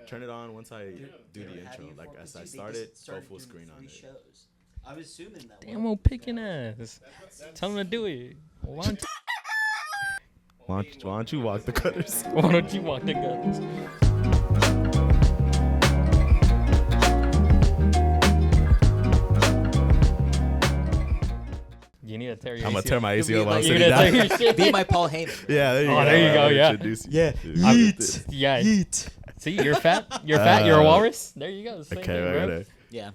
Turn it on once I do the intro. Like as I started, go full screen on it. Shows. I'm assuming that. Damn old picking ass. Tell him to do it. Why don't you walk the cutters? Why don't you walk the guns? You need to tear your I'm ACL. gonna tear my ACL while I'm You sitting need to tear down. your shit. Be my Paul Heyman. Yeah, there you go. There you go, yeah. Introduce you. Yeah. Yeet. Yeah. Yeet. See, you're fat. You're fat. You're a walrus. There you go. Same Okay, thing, we're Yeah.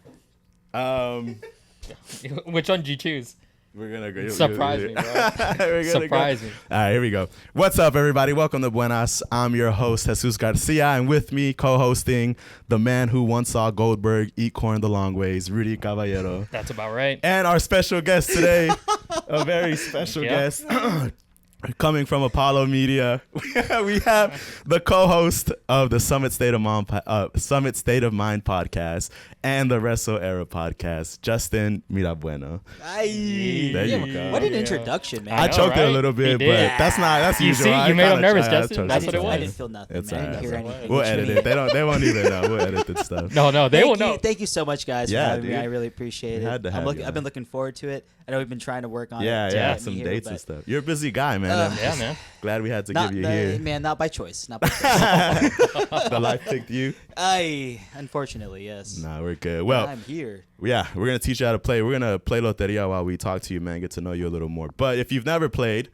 gonna. Which one do you choose? We're gonna go. Surprise me, bro. We're gonna Surprise me. All right, here we go. What's up, everybody? Welcome to Buenas. I'm your host, Jesus Garcia, and with me, co-hosting, the man who once saw Goldberg eat corn the long ways, Rudy Caballero. That's about right. And our special guest today, a very special guest, coming from Apollo Media. We have the co-host of the Summit State of Mind podcast and the Wrestle Era podcast, Justin Mirabueno. There you go. What an introduction, man. I know, choked it a right? little bit, He but did. that's You usual. see, I you made him kinda nervous, tried- I Justin. choked That's what it sometimes. was. I didn't feel nothing. It's Man. I didn't hear alright. anything. We'll What you edit mean? it. They won't even know. We'll edit this stuff. No, they won't know. Thank you so much, guys, Yeah, for having me. dude. I really appreciate We it. had to have you I've been on. looking forward to it. I know we've been trying to work on it. Yeah, to yeah, get me some here, dates but and stuff. You're a busy guy, man. I'm Yeah, man. glad we had to Not, give you here. man, not by choice. Not by choice. The life picked you. Unfortunately, yes. Nah, we're good. Well, I'm here. yeah, we're going to teach you how to play. We're going to play Loteria while we talk to you, man, get to know you a little more. But if you've never played,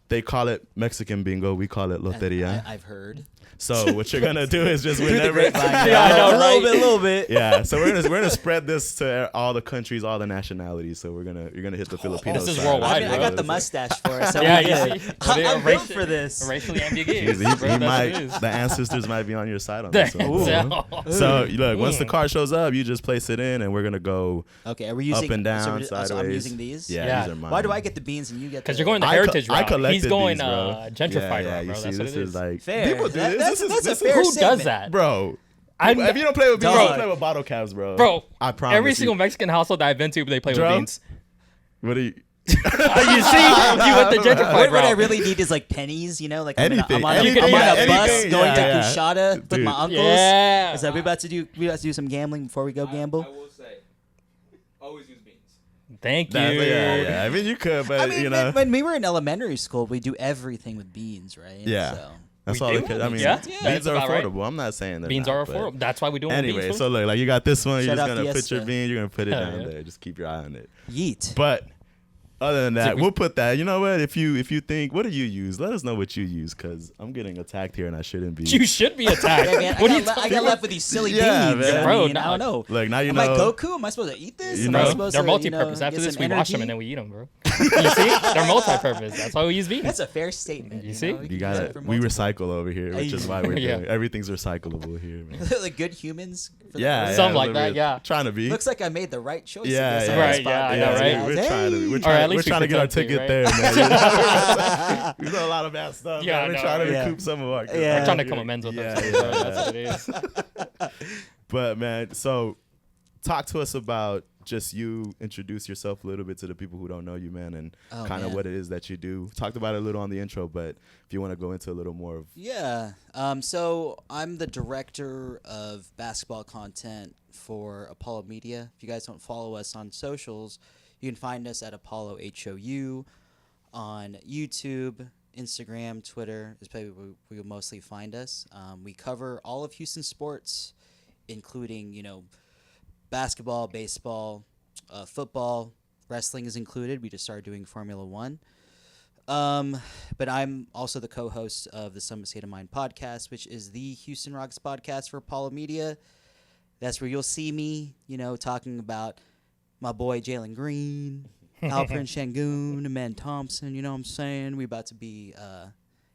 they call it Mexican bingo. We call it Loteria. I've heard. So what you're going to do is just Through the whenever... grapevine, Yeah, I know, a right? little bit. Yeah, so we're gonna spread this to all the countries, all the nationalities. So you're gonna hit the Filipinos. This is side. worldwide, I bro. got the mustache for it. So Yeah, yeah, you see? I'm built for this. Racially He ambiguous. Bro, that's what it might, is. the ancestors might be on your side on this one. Ooh. So look, once the card shows up, you just place it in, and we're gonna go Okay, are we using up and down, so I'm sideways. using these. Yeah, Yeah. these are mine. Why do I get the beans and you get? Because the... you're going the I heritage I route. collected He's going these, bro. gentrified yeah, route, you bro. see, That's what this it is is. like Fair. people do this. That's a This is fair Who statement. does that? bro. I'm- If you don't play with beans, Dog. you play with bottle caps, bro. Bro, I promise. every you. single Mexican household that I've been to, they play with Dro? beans. What do you? You see, you went the gentrified What I route. really need is like pennies, you know, like Anything, I'm on anything, a yeah, bus anything. going Yeah, to yeah. Cushada with Dude. my uncles. Yeah. Is that we about to do some gambling before we go gamble? I will say, always use beans. Thank you. Yeah. I mean, you could, but I mean, you know, when we were in elementary school, we do everything with beans, right? Yeah. So. that's We all. do? It could, I mean, Yeah, beans that's are about right. affordable. I'm not saying that Beans are affordable. That's why we do them with Anyway, beans. so look, like you got this one. You're Shout just out gonna put Fiesta. your bean. You're gonna put it Hell down yeah. there. Just keep your eye on it. Yeet. But other than that, we- we'll put that. You know what? If you think, what do you use? Let us know what you use, because I'm getting attacked here and I shouldn't be. You should be attacked. Yeah, man, What are I you got, I talking got about? left with these silly Yeah, beans. man. I Bro, mean, I don't know. Look, now you Am know. I Goku? Am I supposed to eat this? You Am know, I Bro, supposed they're to, multi-purpose. get After this, some we wash them energy? and then we eat them, bro. You see? They're multi-purpose. That's why we use beans. That's a fair statement. You see? know? You can got use it. for We multiple- recycle over here, which is why we're Yeah. doing. Everything's recyclable here, man. like good humans. For the Yeah, world. Something yeah, like that, we're yeah. Trying to be. Looks like I made the right choice. Yeah, I guess, yeah. on this Right, yeah, I podcast. know, right? We're Hey. trying to. We're Or at trying, we're least we trying to get our pretend to, ticket right? there, man. We've done a lot of bad stuff. Yeah, man. I We're know, trying to right? recoup some of our. Yeah. We're trying to come amends with Yeah, them. yeah, Bro. yeah. That's what it is. But man, so talk to us about just you. Introduce yourself a little bit to the people who don't know you, man, and Oh, kind of man. what it is that you do. Talked about it a little on the intro, but if you want to go into a little more of. Yeah. So I'm the director of basketball content for Apollo Media. If you guys don't follow us on socials, you can find us at Apollo HOU on YouTube, Instagram, Twitter. Is probably where you'll mostly find us. We cover all of Houston sports, including basketball, baseball, football, wrestling is included. We just started doing Formula One. But I'm also the co-host of the Summit State of Mind podcast, which is the Houston Rockets podcast for Apollo Media. That's where you'll see me, talking about my boy Jalen Green, Alperen Şengün, Man Thompson. You know what I'm saying? We about to be,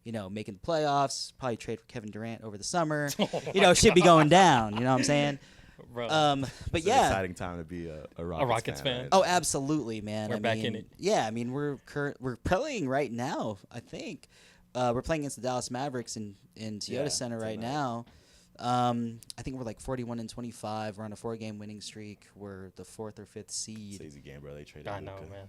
making the playoffs. Probably trade for Kevin Durant over the summer. Shit be going down. You know what I'm saying? Bro. But It's yeah. an exciting time to be a Rockets fan. fan. right? Oh, absolutely, man. We're back in it. Yeah, I mean, we're playing right now. I think we're playing against the Dallas Mavericks in Toyota Yeah, Center right tonight. now. I think we're like 41-25. We're on a 4-game winning streak. We're the 4th or 5th It's seed. an easy game, bro. They traded. I know, Luka. man.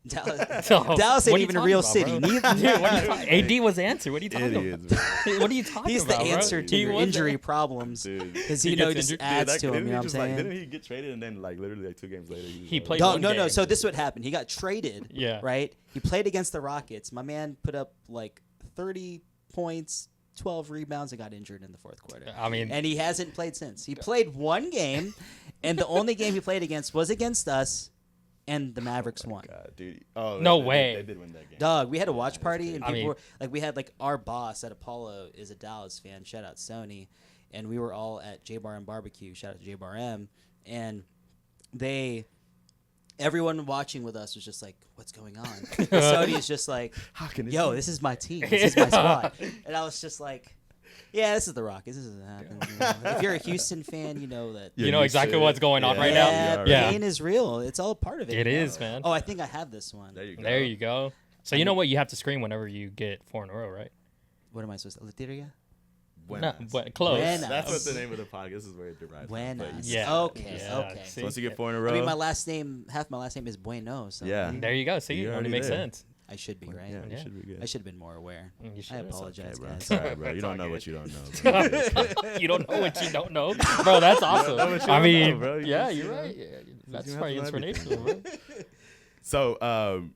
Dallas, So, Dallas what ain't are you even a talking real about, city. bro? Dude, what are you AD was the answer. What are you talking Idiots, about? What are you talking He's the about, bro? answer to He your was injury the- problems dude. because He you know gets it just injured. adds Dude, to him. didn't You know what he I'm just, like, saying? didn't he get traded and then like literally like 2 games later He was played like, one No. game. So this is what happened. He got traded. Yeah. Right. He played against the Rockets. My man put up like 30 points, 12 rebounds, and got injured in the fourth quarter. I mean, And he hasn't played since. He played one game, and the only game he played against was against us, and the Mavericks won. God, dude. Oh, No they way. did win that game. Dog, we had a watch party, and I people mean- were like, we had like our boss at Apollo is a Dallas fan. Shout out Sony, and we were all at J Bar M Barbecue. Shout out to J Bar M, and everyone watching with us was just like, "What's going on?" And Sony is just like, How can it "Yo, be? this is my team. This is my squad," and I was just like. Yeah, this is the Rockets. This is what happens. You know? If you're a Houston fan, you know that. you know exactly what's going on right yeah, now. Yeah. pain is real. It's all a part of it. It you know? is, man. Oh, I think I have this one. There you go. There you go. So you know what you have to scream whenever you get 4 in a row, right? What am I supposed to? Latiria? No, Buenas. but close. Buenas. That's what the name of the podcast is where it derived from. Buenas. Yeah. Okay. Yeah. Okay. See? So once you get 4 in a row. I mean, my last name, half my last name is Bueno. So Yeah. There you go. See, You're it only already makes there. sense. I should be right. Yeah, you Yeah. should be good. I should have been more aware. You I should. apologize, bro. guys. It's all right, bro. You It's don't all know good. what you don't know. You don't know what you don't know, bro. That's awesome. know what you I don't mean, know, bro. You yeah, just, you're you know, right. Yeah, that's you have probably to know inspirational, bro. So,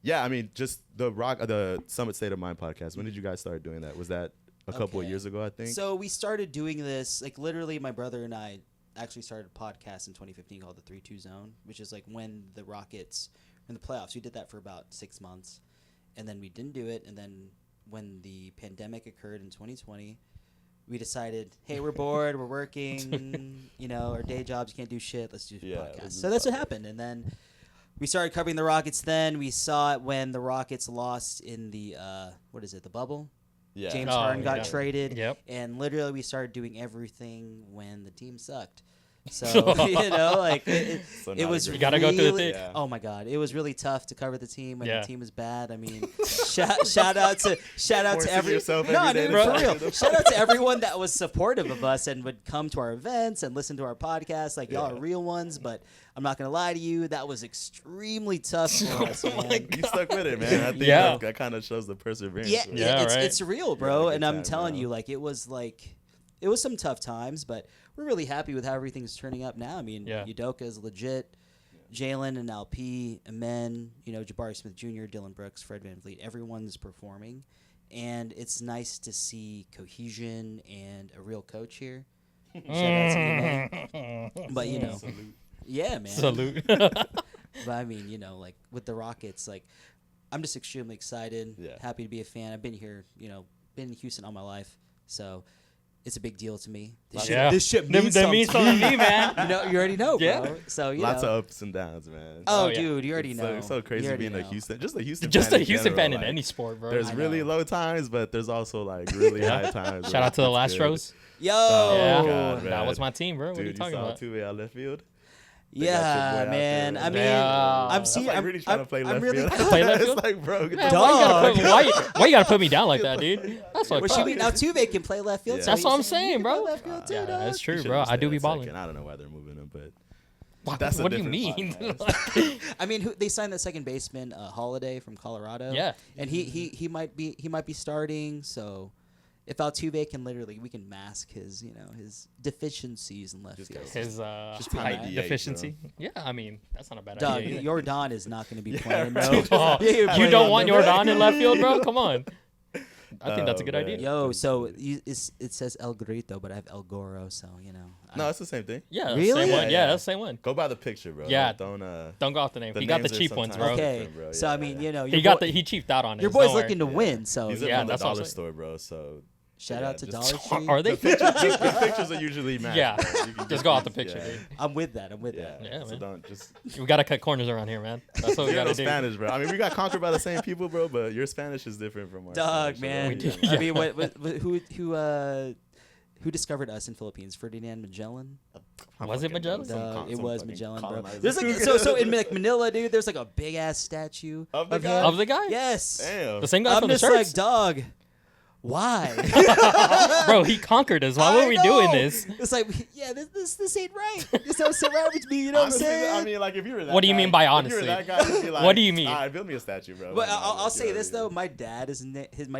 yeah, I mean, just the Summit State of Mind podcast. When did you guys start doing that? Was that a couple of Okay. years ago, I think? So we started doing this, like literally my brother and I actually started a podcast in 2015 called the 3-2 Zone, which is like when the Rockets were in the playoffs. We did that for about 6 months, and then we didn't do it. And then when the pandemic occurred in 2020, we decided, hey, we're bored, we're working, you know, our day jobs, can't do shit, let's do a Yeah, podcast. this is So that's what fun. happened. And then we started covering the Rockets then. We saw it when the Rockets lost in the, what is it, the bubble? yeah. James Oh, Harden got yeah. traded. Yep. And literally we started doing everything when the team sucked. So, you know, like So it not was a You great- gotta go through the really- thick. Yeah. Oh my God, it was really tough to cover the team when Yeah. the team was bad. I mean, shout out to Forcing every yourself no, every day dude, to for talk real. to them. Shout out to everyone that was supportive of us and would come to our events and listen to our podcast. Like y'all are Yeah. real ones, but I'm not gonna lie to you, that was extremely tough for us, Oh man. You stuck with it, man. I think Yeah. that kind of shows the perseverance. Yeah, right? Yeah, it's right. it's real, You bro. had a And good I'm time, telling bro. you, like it was some tough times, but we're really happy with how everything's turning up now. I mean, Yeah. Udoka is legit. Jalen and LP, Amen, you know, Jabari Smith Jr., Dylan Brooks, Fred VanVleet, everyone's performing. And it's nice to see cohesion and a real coach here. Shout out to you, man. But, you know, yeah, man. Salute. But I mean, you know, like with the Rockets, like I'm just extremely excited, Yeah. happy to be a fan. I've been here, you know, been in Houston all my life, so it's a big deal to me. Yeah. This shit That means means something to me, man. You know, you already know, bro. Yeah. So you Lots know. of ups and downs, man. Oh, Oh, yeah. dude, you already It's know. so You crazy already being a know. Houston, just a Houston Just fan a Houston general, fan in like, any sport, bro. There's I really know. low times, but there's also like really Yeah. high times. Shout out to the That's good. Lastros. Yo. Yeah, God, that man. was my team, bro. What are you Dude, talking saw about? Tuve out left field. They got your boy Yeah, out man. there. I mean, Yeah. I'm That's seeing. like I'm really trying to play left really field. Play left field? It's like, bro, get Man, the why you, Dog. why you gotta put me down like that, dude? That's what. What you mean? Now Tuve can play left field. Yeah. so That's you what I'm saying you saying, can play bro. left field too, Yeah, dog? that's He true, should've bro. just I do stayed be at balling. second. I don't know why they're moving him, but What, that's a what do you different mean? podcast. I mean, they signed that second baseman, Holiday from Colorado. Yeah. and he might be starting. So if Altuve can we can mask his his deficiencies in left Just field. His Just height kinda DH, deficiency. Yeah, I mean that's not a bad Doug, idea. either. Jordan is not going to be Yeah, playing. right. No. Oh, Yeah, you're you playing don't on want the- Jordan in left field, bro? Come on. I think that's a Oh, good man. idea. Yo, so it says El Grito, but I have El Goro, so No, it's the same thing. Yeah, Really? same one. Yeah, Yeah, yeah. that's the same one. Go by the picture, bro. Yeah. Don't Don't go off the name. The He got the names are cheap ones, bro. sometimes- okay. different, bro. So Yeah, I mean, yeah. He got he cheaped out on it. your boy's don't worry. looking to win. So He's Yeah, in from the that's what I'm dollar saying. store, bro. So shout yeah, out to just- Dollar Tree. Are they? the pictures are usually matched. Yeah. bro. You can Just go off the picture, yeah. dude. I'm with that. I'm with Yeah, that. Yeah, so man. don't just. We gotta cut corners around here, man. That's what we You're gotta no do. Spanish, bro. I mean, we got conquered by the same people, bro. But your Spanish is different from our Dog, Spanish, so man. We do. yeah. I mean, who discovered us in Philippines? Ferdinand Magellan. Was it Magellan? It was Magellan, bro. colonizer. There's like so in like Manila, dude. There's like a big ass statue Of the him. guy? Of the guy? Yes. Damn. The same guy I'm from the just like, shirts? dog. why? Bro, he conquered us. Why were we doing this? It's like, yeah, this ain't right. This don't sit right with me. You know what I'm saying? I mean, like if you were that What do you guy, mean by if you were honestly? that guy, you'd be like, What do you mean? All right, build me a statue, bro. But Like, I'll say this already- though, my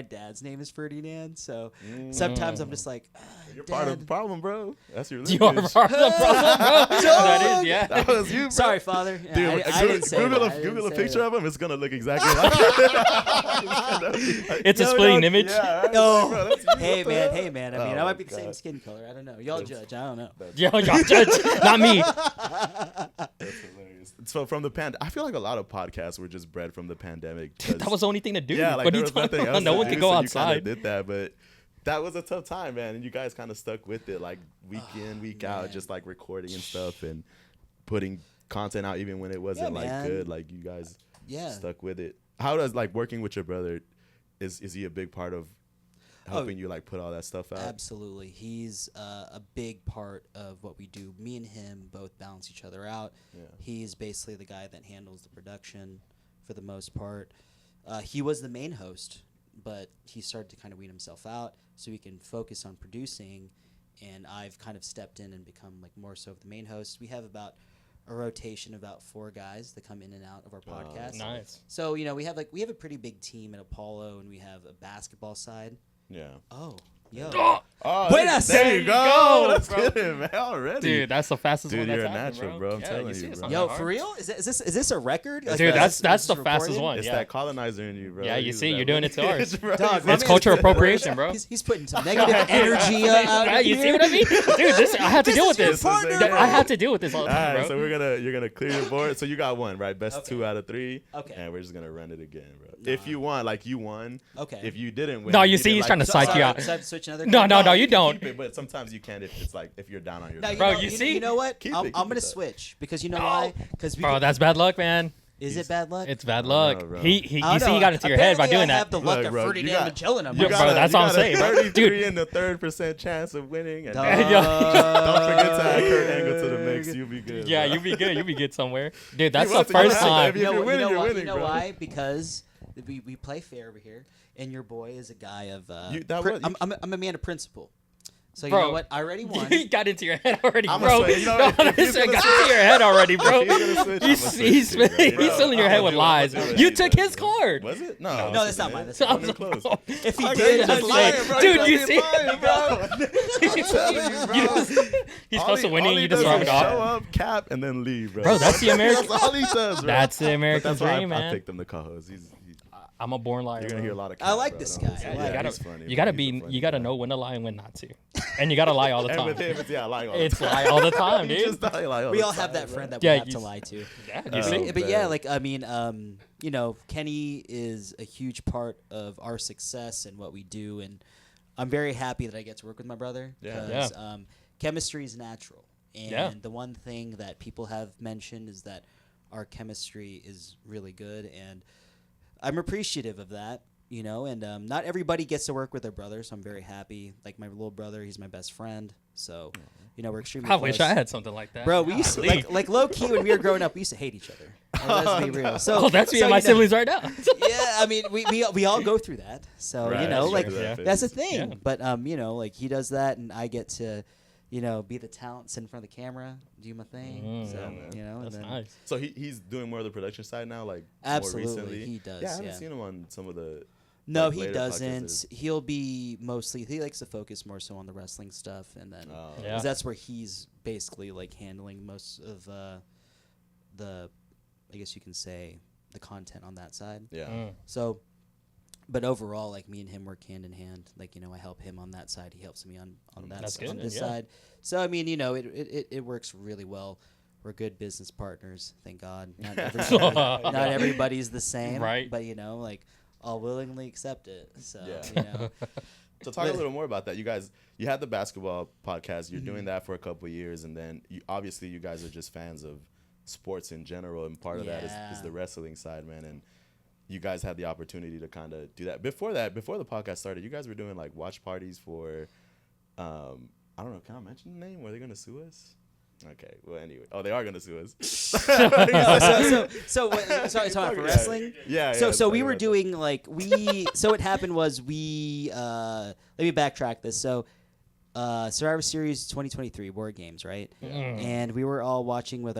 dad's name is Ferdinand, so sometimes I'm just like, You're Dad. part of the problem, bro. That's your You are lineage. part of the problem, bro. That is, yeah. That was you, bro. Sorry, father. Yeah, Dude, I didn't say Google that. I a, didn't Google a say picture that. of him. It's gonna look exactly like it. It's a splitting image. Yeah, right? No. Bro, that's you. Hey What the man, hell? hey man. I mean, Oh I my might be the same God. skin color. I don't know. Y'all judge. I don't know. Yo, judge, not me. That's hilarious. So from the I feel like a lot of podcasts were just bred from the pandemic. 'cause- That was the only thing to do. yeah, like what are there you was talking nothing about? else. No to one do, could go so outside. You kind of did that, but that was a tough time, man. And you guys kind of stuck with it, like week in, week out, man. just like recording and stuff and putting content out even when it wasn't like man. good. Like you guys Yeah. stuck with it. How does like working with your brother? Is he a big part of helping you like put all that stuff out? Absolutely. He's a big part of what we do. Me and him both balance each other out. Yeah. He's basically the guy that handles the production for the most part. He was the main host, but he started to kind of weed himself out so he can focus on producing. And I've kind of stepped in and become like more so of the main host. We have about a rotation of about 4 guys that come in and out of our podcast. Nice. So, you know, we have a pretty big team at Apollo, and we have a basketball side. Yeah. Oh, yo. Oh, Buenas! there There you you go. go, That's bro. good, man. Already. Dude, that's the fastest Dude, one that's you're a happened, natural, bro. I'm Yeah, telling see you, it's bro. not Yo, that for hard. real? Is this a record? Like, Dude, is that's this the fastest recorded? one. It's Yeah. that colonizer in you, bro. Yeah, you He's see, that you're doing it to ours. lineage, bro. Dog, He's my It's man's culture putting- appropriation, bro. He's putting some negative energy out Yeah, you here. see what I mean? Dude, I had to deal with is your this. partner, bro. I had to deal with this all the All time, right, bro. so you're gonna clear your board. So you got one, right? Best Okay. 2 out of 3. Okay. And we're just gonna run it again, bro. If you won, like you won. Okay. If you didn't win, No, you see, didn't, he's like, trying to so- psych so- you out. So I have to switch another No, card? no, you can don't. keep it, but sometimes you can if it's like if you're down on your No, luck. Bro, know, you see? You know what? Keep I'm it gonna up. switch because you know why? Because Bro, that's bad luck, man. is it bad luck? It's bad I luck. don't know, bro. You I see, don't you know. got into your head by Apparently doing I have that. the luck Look, of bro, you Ferdinand got- Magellan. I'm You like, bro, got that's all I'm saying, bro. 33 Dude. and the 3% chance of winning. And Dog. don't forget to add Kurt Angle to the mix. You'll be good. Yeah, bro. you'll be good. You'll be good somewhere. Dude, that's You the want to- first you want to- time. if you're winning, you're winning, You know bro. why? Because we play fair over here, and your boy is a guy of. I'm a man of principle. So you Bro, know what? I already won. He got into your head already, I'm bro. gonna say, you know, No, if he's this gonna got switch- into your head already, bro. If he's gonna switch, I'ma He's switch too, bro. he's filling your I'ma head with do it. lies. I'ma do it. You took his card. Was it? No. No, that's not mine. That's I'm not Too mine. close. If he Okay, did, you're I'd just say, lying, bro. Dude, You're you just see? lying, bro. I'm telling you, bro. He's All supposed to he- win all it, he you just does rub is it show off. up, cap, and then leave, bro. Bro, that's the American. That's all he does, bro. That's the But American that's why dream, I man. picked him to co-host. I'm a born liar. You're gonna bro. hear a lot of. I cap, like bro. this Don't- guy. I Yeah, like You him. he's funny, you gotta bro. He's a be, funny you gotta guy. know when to lie and when not to, and you gotta lie all the And time. with him, it's lying all the It's time. lie all the time, You dude. just lie all We the all have time, that bro. friend that Yeah, we have you to s- lie to. Yeah, Oh, you see? But yeah, man. like I mean, you know, Kenny is a huge part of our success and what we do, and I'm very happy that I get to work with my brother Yeah. because chemistry is natural, and Yeah. the one thing that people have mentioned is that our chemistry is really good, and I'm appreciative of that. You know, and not everybody gets to work with their brother, so I'm very happy. Like my little brother, he's my best friend, so you know we're extremely. I wish close. I had something like that. Bro, we used to Golly. like low key when we were growing up, we used to hate each other. Like, let's be real. So Oh, that's me so, and my you know- siblings right now. Yeah, I mean, we all go through that. So Right, you know, that's like true, that that's the phase. thing. Yeah. But you know, like he does that, and I get to, you know, be the talent, sit in front of the camera, do my thing. So yeah, man. you know, That's and then nice. So he's doing more of the production side now, like Absolutely, more recently. he does, Yeah, I haven't yeah. seen him on some of the. no, like, he later doesn't. podcasts. He'll be mostly he likes to focus more so on the wrestling stuff, and then Oh. 'cause Yeah. that's where he's basically like handling most of the, I guess you can say, the content on that side. Yeah. Mm. So, but overall, like me and him work hand in hand. Like you know, I help him on that side. He helps me on that That's on good, this yeah. side. So I mean, you know, it works really well. We're good business partners, thank God. Not everybody's the same, Right. But you know, like I'll willingly accept it. So Yeah. you know, So talk a little more about that. You guys, you had the basketball podcast. You're doing that for a couple of years, and then obviously you guys are just fans of sports in general, and part of that is Yeah. the wrestling side, man. And you guys had the opportunity to kind of do that. Before the podcast started, you guys were doing like watch parties for, I don't know, can I mention the name? Were they going to sue us? Okay. Well, anyway. Oh, they are gonna sue us. Sorry for wrestling. Yeah. So we were doing like so what happened was let me backtrack this. So Survivor Series 2023 War Games, right? And we were all watching with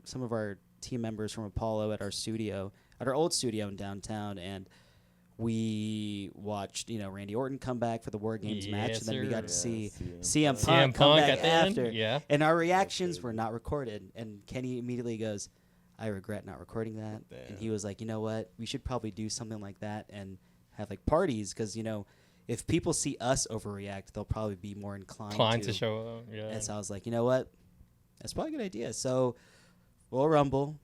some of our team members from Apollo at our old studio in downtown, and we watched, Randy Orton come back for the War Games match, and then we got to see CM Punk come back at the after. end? Yeah. And our reactions were not recorded. And Kenny immediately goes, I regret not recording that. Damn. And he was like, you know what? We should probably do something like that and have like parties because, if people see us overreact, they'll probably be more inclined to show up. Yeah. And so I was like, you know what? That's probably a good idea. So, Royal Rumble,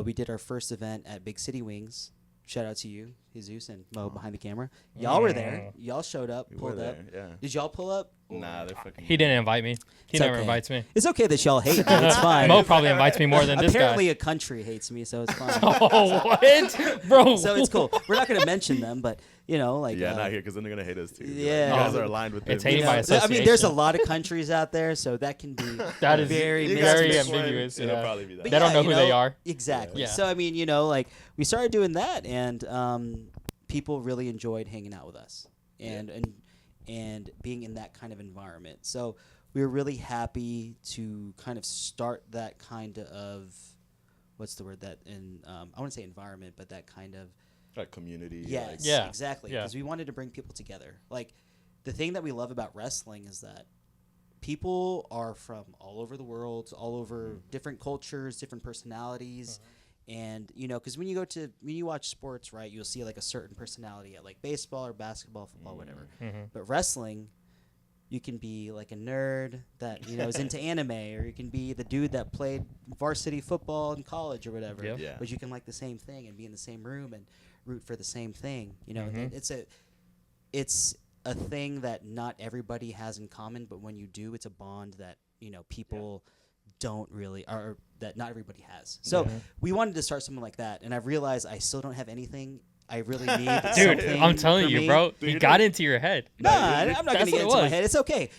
we did our first event at Big City Wings. Shout out to you, Jesus, and Mo behind the camera. Y'all were there. Y'all showed up, pulled up. Yeah. Did y'all pull up? Nah, they're fucking. He didn't invite me. He It's never okay. invites me. It's okay that y'all hate me. It's fine. Mo probably invites me more than this guy. Apparently, a country hates me, so it's fine. Oh, what? Bro. So it's cool. We're not going to mention them, but, like. Yeah, not here because then they're gonna hate us too. Yeah. Like, you guys are aligned with It's them. hating by I association. mean, there's a lot of countries out there, so that can be That is very You guys very pick one, ambiguous. It'll Yeah. probably be that. But They don't yeah, know who they are. Exactly. Yeah. So I mean, we started doing that, and people really enjoyed hanging out with us, and being in that kind of environment. So we were really happy to kind of start that kind of, what's the word that in I want to say environment, but that kind of Like community. yes, Like, Yeah. exactly, Yeah. because we wanted to bring people together. Like the thing that we love about wrestling is that people are from all over the world, all over different cultures, different personalities. And because when you watch sports, right, you'll see like a certain personality at like baseball or basketball, football, whatever. But wrestling, you can be like a nerd that is into anime, or you can be the dude that played varsity football in college or whatever. Yep. Yeah. But you can like the same thing and be in the same room and root for the same thing. It's a thing that not everybody has in common, but when you do, it's a bond that people don't really, or that not everybody has. So we wanted to start something like that, and I've realized I still don't have anything. I really need Dude, something I'm telling for you, me. bro. Dude, You got into your head. Nah, I'm not That's going to get what it into my was. head. It's okay.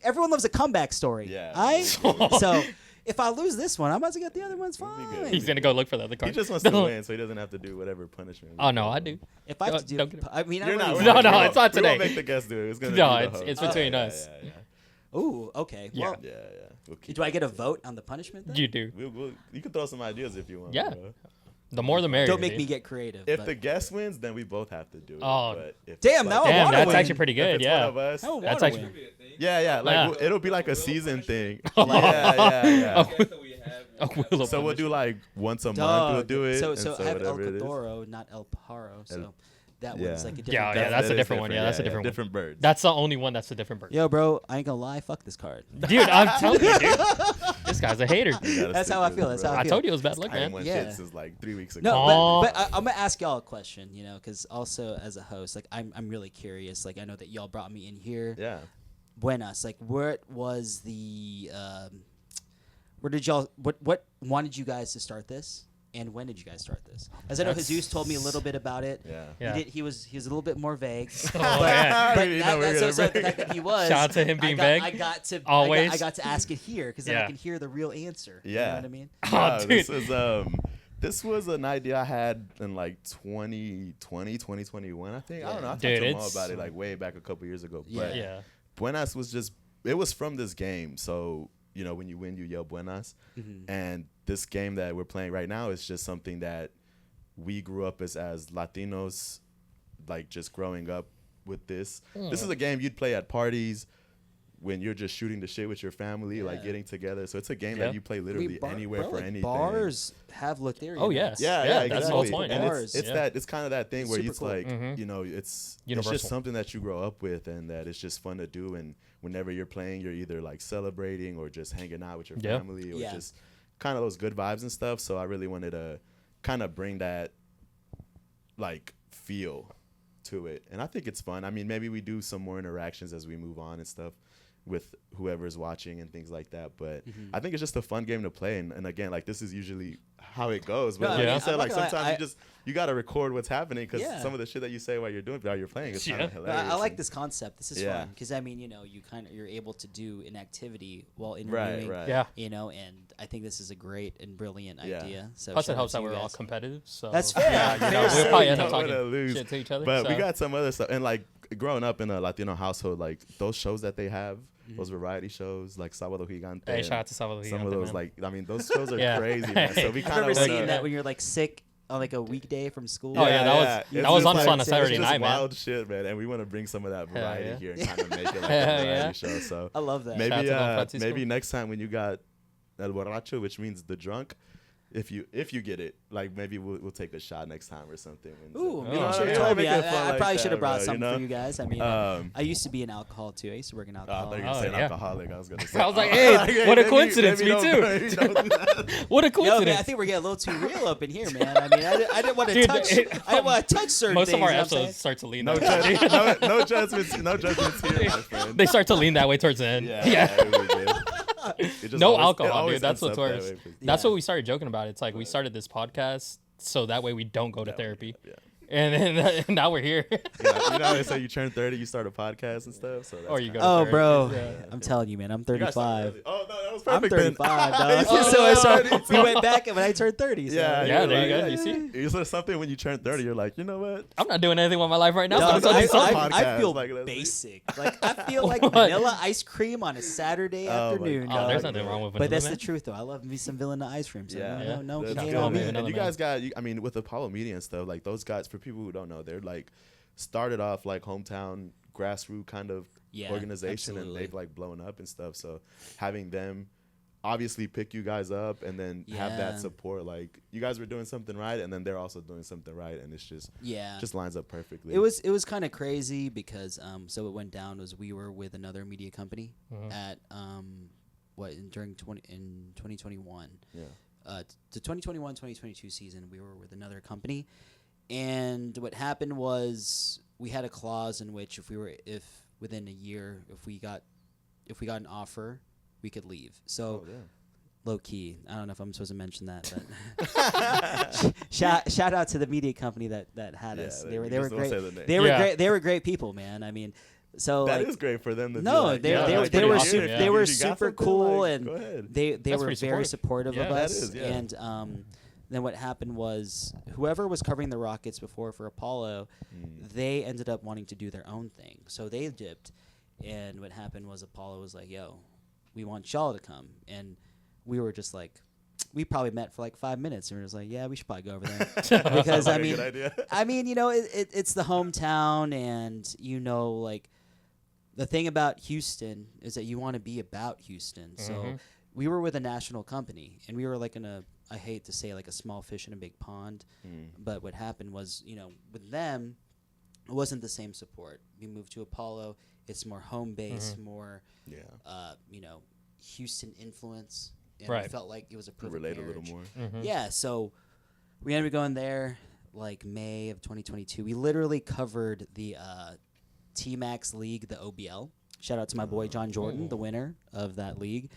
Everyone loves a comeback story. Yeah. So if I lose this one, I'm about to get the other ones It'll be fine. good. He's going to go look for the other He card. just wants to win, so he doesn't have to do whatever punishment. Oh, no, I do. If I have to do, Don't get it. I mean, You're not. really No, we no, won't- it's not we won't today. make the guest do it. It's gonna No, be the it's- host. it's between Yeah, us. Yeah. Ooh, okay. Yeah. Well, Yeah. We'll keep do I get a vote on the punishment then? You do. you can throw some ideas if you want. Yeah. Bro. The more the merrier. Don't make dude. me get creative. If but the guest wins, then we both have to do it. Oh. But if Damn, it's now I Damn, wanna that's win. actually pretty if good. it's one Yeah. of us, I don't That's wanna actually- win. Be a thing. yeah, like Yeah. it'll be like a season thing. Oh. Yeah. Guest that we have, Oh, we'll So we'll do like once a month. Dog. We'll do it. So and I have El whatever it is. Cotoro, not El Paro. So that yeah. one's like a different. Yeah, bird. that's a That is different one. Yeah, that's a different one. Different birds. That's the only one that's a different bird. Yo, bro, I ain't gonna lie. Fuck this card. Dude, I'm telling you, dude. This guy's a hater. You gotta That's stick how I with feel, it, that's bro. how I I feel. told you it was bad luck, I ain't man. won Yeah. shit since like 3 weeks ago. No, Aw. but I'm gonna ask y'all a question. Because also as a host, like I'm really curious. Like I know that y'all brought me in here. Yeah. Buenas. Like what was the where did y'all what wanted you guys to start this? And when did you guys start this? As I know, That's- Jesus told me a little bit about it. Yeah. Yeah. He was a little bit more vague. Oh, man. But You know that, we're that's gonna so the bring- fact that he was. Shout out to him being I vague. got to Always. I got to ask it here because then I Yeah. can hear the real answer. Yeah. You know what I mean? No, dude. this was an idea I had in like 2020, 2021, I think. I don't know. I talked Dude, to Mo it's- about it like way back a couple years ago. Yeah. But Yeah. Buenas was just, it was from this game. So, when you win, you yell Buenas. Mm-hmm. And this game that we're playing right now is just something that we grew up as Latinos, like just growing up with this. This is a game you'd play at parties when you're just shooting the shit with your family, like Yeah. getting together. So it's a game Yeah. that you play literally anywhere for like anything. Bars have Lothario. Oh, yeah. nights. Yeah, Yeah, yeah, that's the whole exactly. point. And Bars. it's Yeah. that it's kind of that thing where Super it's cool. like Mhm. it's Universal. just something that you grow up with, and that it's just fun to do. And whenever you're playing, you're either like celebrating or just hanging out with your Yeah. family, or Yeah. just kind of those good vibes and stuff. So I really wanted to kind of bring that like feel to it, and I think it's fun. I mean, maybe we do some more interactions as we move on and stuff. with whoever's watching and things like that. But I think it's just a fun game to play. And again, like this is usually how it goes. But No, like yeah. you said, I'm like not gonna lie, sometimes you got to record what's happening because Yeah. some of the shit that you say while you're playing is kind Yeah. of But hilarious. I like this concept. This is Yeah. fun because I mean, you're able to do an activity while Right, interviewing. right. Yeah. And I think this is a great and brilliant Yeah. idea. So Plus, it shout helps out that to you we're all guys. competitive. So That's fair. Yeah, Fair we'll statement. probably end up Don't wanna talking lose. shit to each other. But we so. got some other stuff. And like growing up in a Latino household, like those shows that they have, those variety shows, like Sábado Gigante. Hey, and shout out to Sábado some Gigante, of those, man. like, I mean, those shows are Yeah. crazy, man. So we I kind remember of seeing that when you're like sick on like a weekday from school. Oh, yeah, that was- It's that was just honestly on a it's Saturday just night, man. wild shit, man. And we want to bring some of that Hell variety yeah. here and kind of make it like Hell a variety yeah. show. So I love that. Shout out maybe to Don Francisco. maybe next time when you got El Borracho, which means the drunk, if you get it, like maybe we'll take a shot next time or something. Ooh, Oh, you yeah. should have Yeah. told me. Make it fun I like probably that, should have brought bro, something you know? for you guys. I mean, I used to be an alcohol too. I used to work in Oh, I alcohol. thought you were Oh, saying yeah. alcoholic. I was gonna say. I was like, hey, what a maybe- coincidence. maybe Me don't- too. maybe don't do that. What a Yo, coincidence. man, I think we're getting a little too real up in here, man. I mean, I didn't want to Dude, touch. it- I didn't want to touch certain Most things. of our you know what I'm episodes start to lean No, that way. no judgments. No judgments here, my friend. They start to lean that way towards the end. Yeah. we did. It just No always- it alcohol, always dude. That's ends what's up that worse. way, but- That's Yeah. what we started joking about. It's like we started this podcast so that way we don't go to therapy. Yeah. And then now we're here. You know how they say you turn 30, you start a podcast and stuff. So that's Or you kinda- go to Oh, therapy. bro, Yeah. I'm telling you, man. I'm You guys started 35. early. Oh no, that was I'm perfect. then. 35, dog. Oh, so yeah, we went back and when I turned 30. So. Yeah, Yeah, you're there you like, go. You see? Is there something when you turn 30, you're like, you know what? I'm not doing anything with my life right now. Dog, so I'm I, gonna do something. I feel Like, let's see. basic. Like I feel like What? vanilla ice cream on a Saturday Oh, my afternoon. God. Oh, there's dog. nothing wrong with But vanilla, that's man. the truth, though. I love me some vanilla ice cream. So Yeah. no That's hate good, on man. me. And Vanilla you man. guys got, I mean, with Apollo Media and stuff, like those guys, for people who don't know, they're like started off like hometown grassroots kind of Yeah, organization, absolutely. and they've like blown up and stuff. So having them obviously pick you guys up and then have Yeah. that support, like you guys were doing something right, and then they're also doing something right, and it's just Yeah. lines up perfectly. It was kind of crazy because so it went down was we were with another media company at during 2021 yeah. The 2021-2022 season we were with another company, and what happened was we had a clause in which if within a year if we got an offer we could leave. So Oh, yeah. low key, I don't know if I'm supposed to mention that, but shout out to the media company that had Yeah, us. they They were just don't great. say the name. They were Yeah. great. They were great people, man. I mean, so That like is great for them to no, be like, they yeah, they, like, they pretty were awesome, super yeah. they were If you got super something, cool like, and go ahead. they That's were pretty very supportive. supportive Yeah. of That us. is, yeah. And then what happened was whoever was covering the Rockets before for Apollo, they ended up wanting to do their own thing. So they dipped, and what happened was Apollo was like, "Yo, we want y'all to come," and we were just like. We probably met for like 5 minutes, and we were just like, "Yeah, we should probably go over there." Because Like I a mean, good idea. I mean, it's the hometown, and like the thing about Houston is that you want to be about Houston. So we were with a national company, and we were like I hate to say like a small fish in a big pond, but what happened was, with them, it wasn't the same support. We moved to Apollo. It's more home based, more, Yeah. Houston influence. And Right. it felt like it was a perfect Relate a marriage. little more. Yeah, so we ended up going there like May of 2022. We literally covered the T-Max League, the OBL. Shout out to my boy John Jordan, the winner of that league.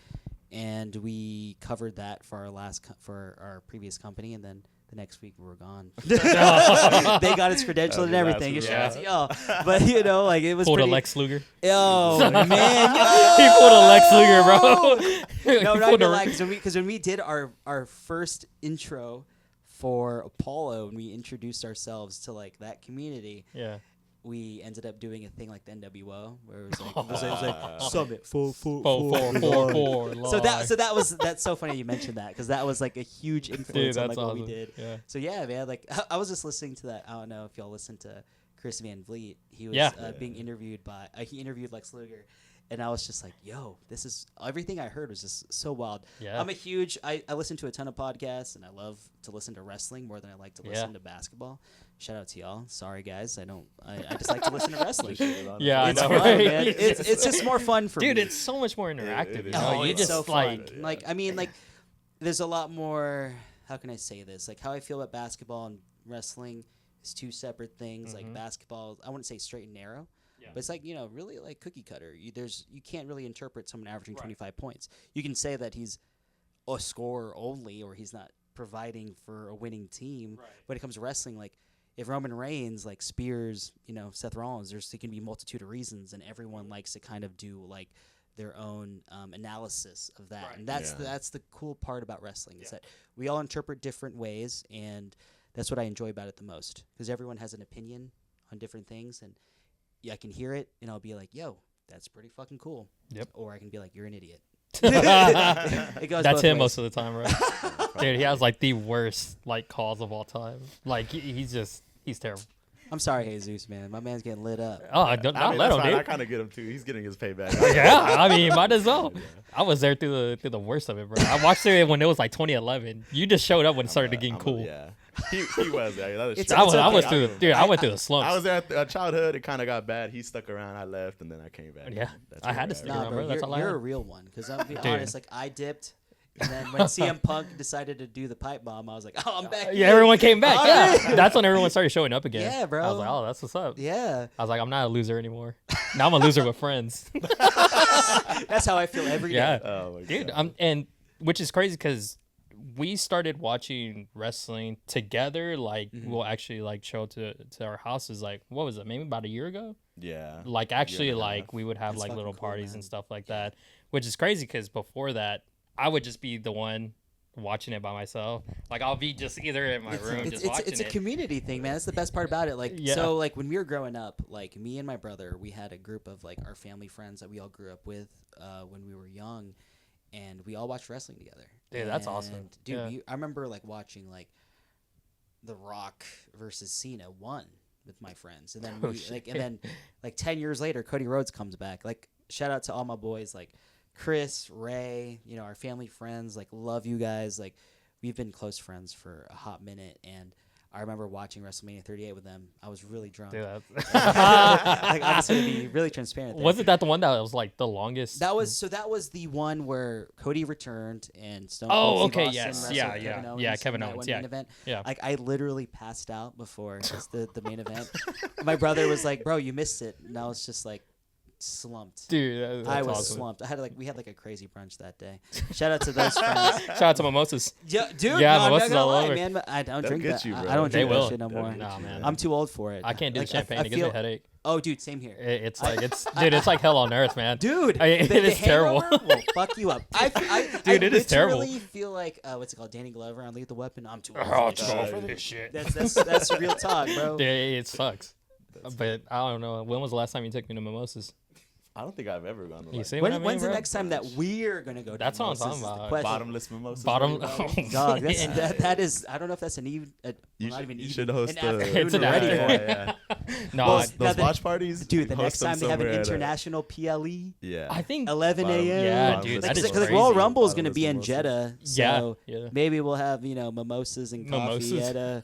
And we covered that for our for our previous company, and then the next week we were gone. They got its credential and everything. That's Shout out to y'all. But like it was Pulled a pretty. Lex Luger. Oh man, He pulled a Lex Luger, bro. no, He not pulled gonna a- lie, because when we did our first intro for Apollo and we introduced ourselves to like that community, Yeah. we ended up doing a thing like the NWO where it was like Summit 444. 444. So that's so funny you mentioned that because that was like a huge influence Dude, on that's like what awesome. we did. Yeah. So yeah, man, like I was just listening to that. I don't know if y'all listened to Chris Van Vliet. He was Yeah. being interviewed by he interviewed Lex Luger. And I was just like, yo, this is everything I heard was just so wild. Yeah. I'm a huge I listen to a ton of podcasts and I love to listen to wrestling more than I like to listen to basketball. Shout out to y'all. Sorry guys, I just like to listen to wrestling. Yeah, I It's know, fun, right? man. It's just more fun for Dude, me. it's so much more interactive. it you is. know? Oh, You it's just so like fun. Like I mean, like there's a lot more. How can I say this? Like how I feel about basketball and wrestling is two separate things. Like basketball, I wouldn't say straight and narrow, But it's like, really like cookie cutter. You can't really interpret someone averaging 25 points. You can say that he's a scorer only, or he's not providing for a winning team. Right. When it comes to wrestling, like if Roman Reigns like spears, Seth Rollins, there can be a multitude of reasons, and everyone likes to kind of do like their own analysis of that. Right. And that's the cool part about wrestling is that we all interpret different ways, and that's what I enjoy about it the most, because everyone has an opinion on different things, and I can hear it, and I'll be like, yo, that's pretty fucking cool. Yep. Or I can be like, you're an idiot. It goes That's both him ways. most of the time, bro. Dude, he has like the worst like calls of all time. Like he's terrible. I'm sorry, Jesus, man. My man's getting lit up. Oh, I don't I mean, let him, that's fine. dude. I kind of get him too. He's getting his payback. Yeah, I mean, might as well. I was there through the worst of it, bro. I watched it when it was like 2011. You just showed up when it started getting cool. Yeah, he was. Yeah, that is It's- true. I was okay. through, dude. I went through the slumps. I was there at childhood. It kind of got bad. He stuck around. I left, and then I came back. Yeah, That's I had where to we're stick at. around, Nah, bro. bro, That's all I you're had. a real one. Because I'll be Dude. honest, like I dipped, and then when CM Punk decided to do the pipe bomb, I was like, oh, I'm back. Yeah, in. everyone came back. All Yeah, right. that's when everyone started showing up again. Yeah, bro. I was like, oh, that's what's up. Yeah, I was like, I'm not a loser anymore. Now I'm a loser with friends. that's how I feel every day. Yeah, Oh my dude. God. And which is crazy because we started watching wrestling together. Like we'll actually like show up to our houses. Like what was it? Maybe about a year ago. Yeah. Like actually, and a like half. we would have That's like fucking little cool, parties man. and stuff like that, which is crazy because before that, I would just be the one watching it by myself. Like I'll be just either in my room just watching It's a it. community thing, man. That's the best part about it. Like, Yeah. so like when we were growing up, like me and my brother, we had a group of like our family friends that we all grew up with when we were young, and we all watched wrestling together. Dude, that's awesome. And, dude, Yeah. I remember like watching like The Rock versus Cena 1 with my friends, and then Oh, we, shit. like, and then like 10 years later, Cody Rhodes comes back. Like, shout out to all my boys, like Chris, Ray, our family friends. Like, love you guys. Like, we've been close friends for a hot minute, and I remember watching WrestleMania 38 with them. I was really drunk. Dude, that's Like, I'm just gonna be really transparent. There. wasn't that the one that was like the longest? That was the one where Cody returned and Stone Oh, Cold Steve okay, Austin yes. wrestled Yeah, Kevin yeah. Owens Yeah, Kevin in that Owens, one yeah. main event. Yeah. Like I literally passed out before just the main event. My brother was like, "Bro, you missed it," and I was just like slumped. Dude, that's I was awesome. slumped. We had like a crazy brunch that day. Shout out to those friends. Shout out to Mimosas. Yeah, dude. Yeah, no, I'm mimosas not all gonna lie, over. man. But I don't They'll drink get that. you, bro. I don't They drink that will. shit no more. Nah, man. I'm too old for it. I can't do Like, the champagne. I It gives me feel- a headache. Oh, dude, same here. It's like dude, it's like hell on earth, man. Dude, It the is terrible. hangover will fuck you up. Dude, it is terrible. literally feel like what's it called, Danny Glover on Lethal Weapon. I'm too old Oh, for this too shit. old for this shit. That's real talk, bro. Yeah, it sucks. But I don't know. When was the last time you took me to mimosas? I don't think I've ever gone to You like see what I mean, When's the bro? next time that we're gonna go to That's what I'm mimosas talking is the about. question. bottomless mimosas. Bottom. maybe? Dog, that's, Yeah. that is. I don't know if that's an even. You not should- even you even. should host an the- afternoon It's an already afternoon. for it. No, Well, I- now Those the- watch parties, Dude, the host next them time they have an somewhere at a- international PLE, Yeah. I think 11 Bottom- a.m. Yeah, bottomless dude, that Because is mimosas. Royal crazy. Rumble is going to Bottomless be in mimosas. Jeddah, Yeah, so yeah. maybe we'll have mimosas and coffee Mimosas. at a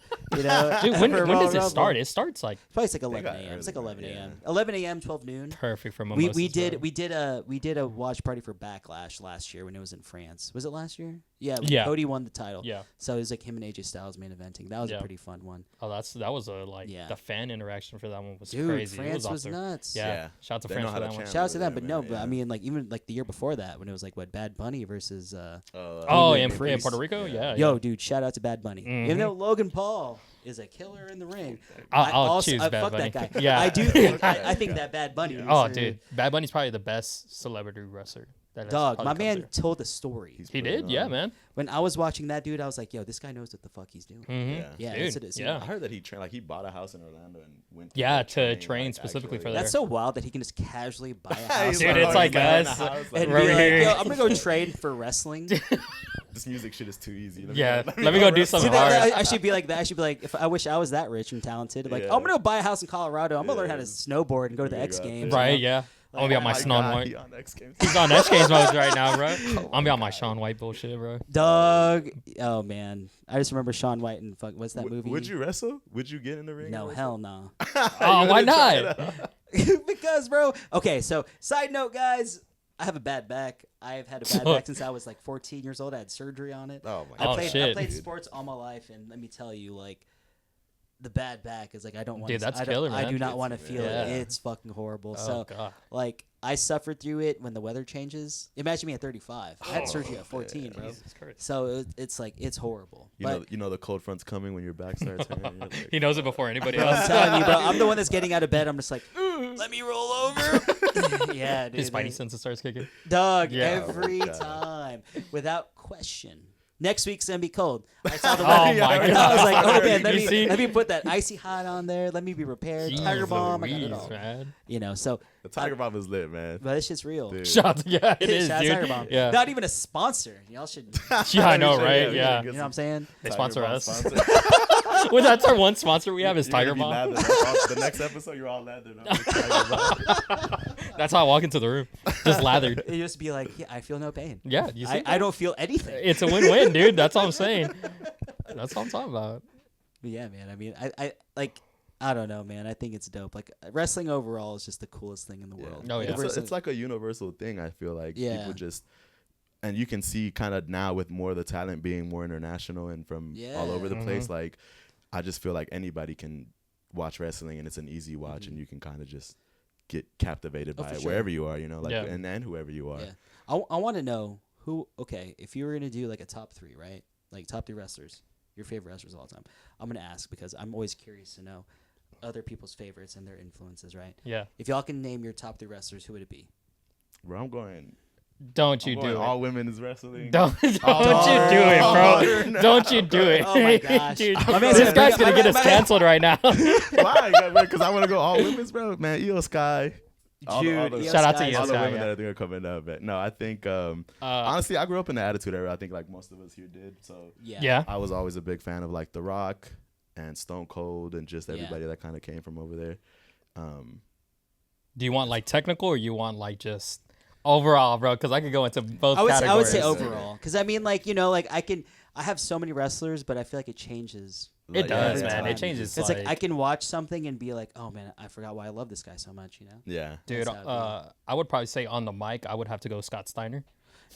Dude, when for does Royal it Rumble. start? It starts like Probably it's like 11 got a.m. It's early, like 11 yeah. a.m. 11 a.m. 12 noon. perfect for We mimosas. we did a watch party for Backlash last year when it was in France. Was it last year? Yeah. when Yeah. Cody won the title. Yeah. So it was like him and AJ Styles main eventing. That was Yeah. a pretty fun one. Oh, that was a Yeah. the fan interaction for that one was Dude, crazy. It France off was the- nuts. Yeah. Yeah. Shout out to They France know for how to that one. channel. Shout out to over them, there, but no, man, but yeah. I mean, like even like the year before that when it was like what Bad Bunny versus Oh, Damien in Priest. Puerto Rico, yeah. Yo, dude, shout out to Bad Bunny. Mhm. Even though Logan Paul is a killer in the ring, I'll choose Bad fuck Bunny. that guy. Yeah. I do think Okay, I think okay. that Bad Bunny. Oh, is, dude, Bad Bunny's probably the best celebrity wrestler. That has dog, probably my come man through. told the story. He's He putting did, yeah, on. man. When I was watching that dude, I was like, yo, this guy knows what the fuck he's doing. Mm-hmm. Yeah, Dude, yes, it is. yeah. I heard that he trained, like he bought a house in Orlando and went. Yeah, there to train specifically for that. That's so wild that he can just casually buy a house. Dude, on it's Orlando like buying a us. house, and be Right like, here. yo, I'm gonna go train for wrestling. This music shit is too easy. Yeah, let me go do See, something that, hard. I should be like that. I should be like, if I wish I was that rich and talented. Like, Yeah. oh, I'm gonna go buy a house in Colorado. I'm gonna learn how to Yeah. snowboard and go to the There you X go. Games. Right, you know? yeah. I'm gonna be on my Sean White. He on X Games. He's on X Games mode right now, bro. I'm gonna be on my Sean White bullshit, bro. Dog. Oh man, I just remember Sean White and fuck. What's that movie? Would you wrestle? Would you get in the ring? No, and hell no. wrestle? Oh, You why wouldn't try not? it out? Because, bro. Okay, so side note, guys. I have a bad back. I've had a bad back since I was like 14 years old. I had surgery on it. Oh my Oh, god. I shit. played Dude. sports all my life, and let me tell you, like, the bad back is like I don't want. Dude, that's I killer, I man. do not want to It's- feel yeah. it. It's fucking horrible. Oh, So God. like I suffered through it when the weather changes. Imagine me at 35. I had surgery at 14, bro. Jesus Christ. So it's like it's horrible. You know the cold front's coming when your back starts hurting. You're like, He knows it before anybody Bro, I'm else. telling you, bro. I'm the one that's getting out of bed. I'm just like, let me roll over. Yeah, dude. His spidey sense starts kicking. Dog, Yeah. every Oh, God. time, without question. Next week's gonna be cold. I saw the Oh, weather. my And I was like, oh God. man, You see? let me put that icy hot on there. Let me be prepared. Tiger Jeez bomb. I got it Louise, all. man. You know, so the Tiger Bomb is lit, man. but this shit's real. Dude. Shots, yeah, it is, Shout out dude. Tiger bomb. Yeah, Not even a sponsor. Y'all should. yeah, I know, We should, right? we Yeah, should get You know what I'm saying? they Tiger sponsor Bomb us. sponsor. Well, that's our one sponsor we have is You're Tiger gonna be Bomb. lathered. The next episode, you're all lathered. up with Tiger Bomb. That's how I walk into the room, just lathered. It used to be like, yeah, I feel no pain. Yeah, you see, I don't feel anything. it's a win-win, dude. That's all I'm saying. That's what I'm talking about. But yeah, man. I mean, I like. I don't know, man. I think it's dope. Like wrestling overall is just the coolest thing in the world. Oh, yeah. It's like a universal thing. I feel like Yeah. people just, and you can see kind of now with more of the talent being more international and from all over the Yeah. place. Like, I just feel like anybody can watch wrestling and it's an easy watch and you can kind of just get captivated Oh, by for it sure. wherever you are. You know, like Yeah. and whoever you are. Yeah. I want to know who. Okay, if you were gonna do like a top 3, right? Like top 3 wrestlers, your favorite wrestlers of all time. I'm gonna ask because I'm always curious to know other people's favorites and their influences, right? Yeah, If y'all can name your top 3 wrestlers, who would it be? Where I'm going. don't you I'm going do it? all women is wrestling. Don't you do it, Oh, bro? Don't you do it? Oh my gosh. Dude, My man this said- guy's gonna my get man- us canceled right now. Why? Because I want to go all women's, bro. Man, Io Sky. All the- Dude, Shout out to Io Io all the Sky, women yeah. that are gonna come in but no, I think honestly I grew up in the Attitude Era. I think like most of us here did. So Yeah. I was always a big fan of like The Rock and Stone Cold and just everybody that kind of came from over there. Do you want like technical or you want like just overall, bro? Because I could go into both I would categories. say overall because I mean like like I have so many wrestlers, but I feel like it changes. It does, every man. time. It changes. It's like I can watch something and be like, oh man, I forgot why I love this guy so much. You know, Yeah. dude, That's how it I would probably say on the mic, I would have to go Scott Steiner.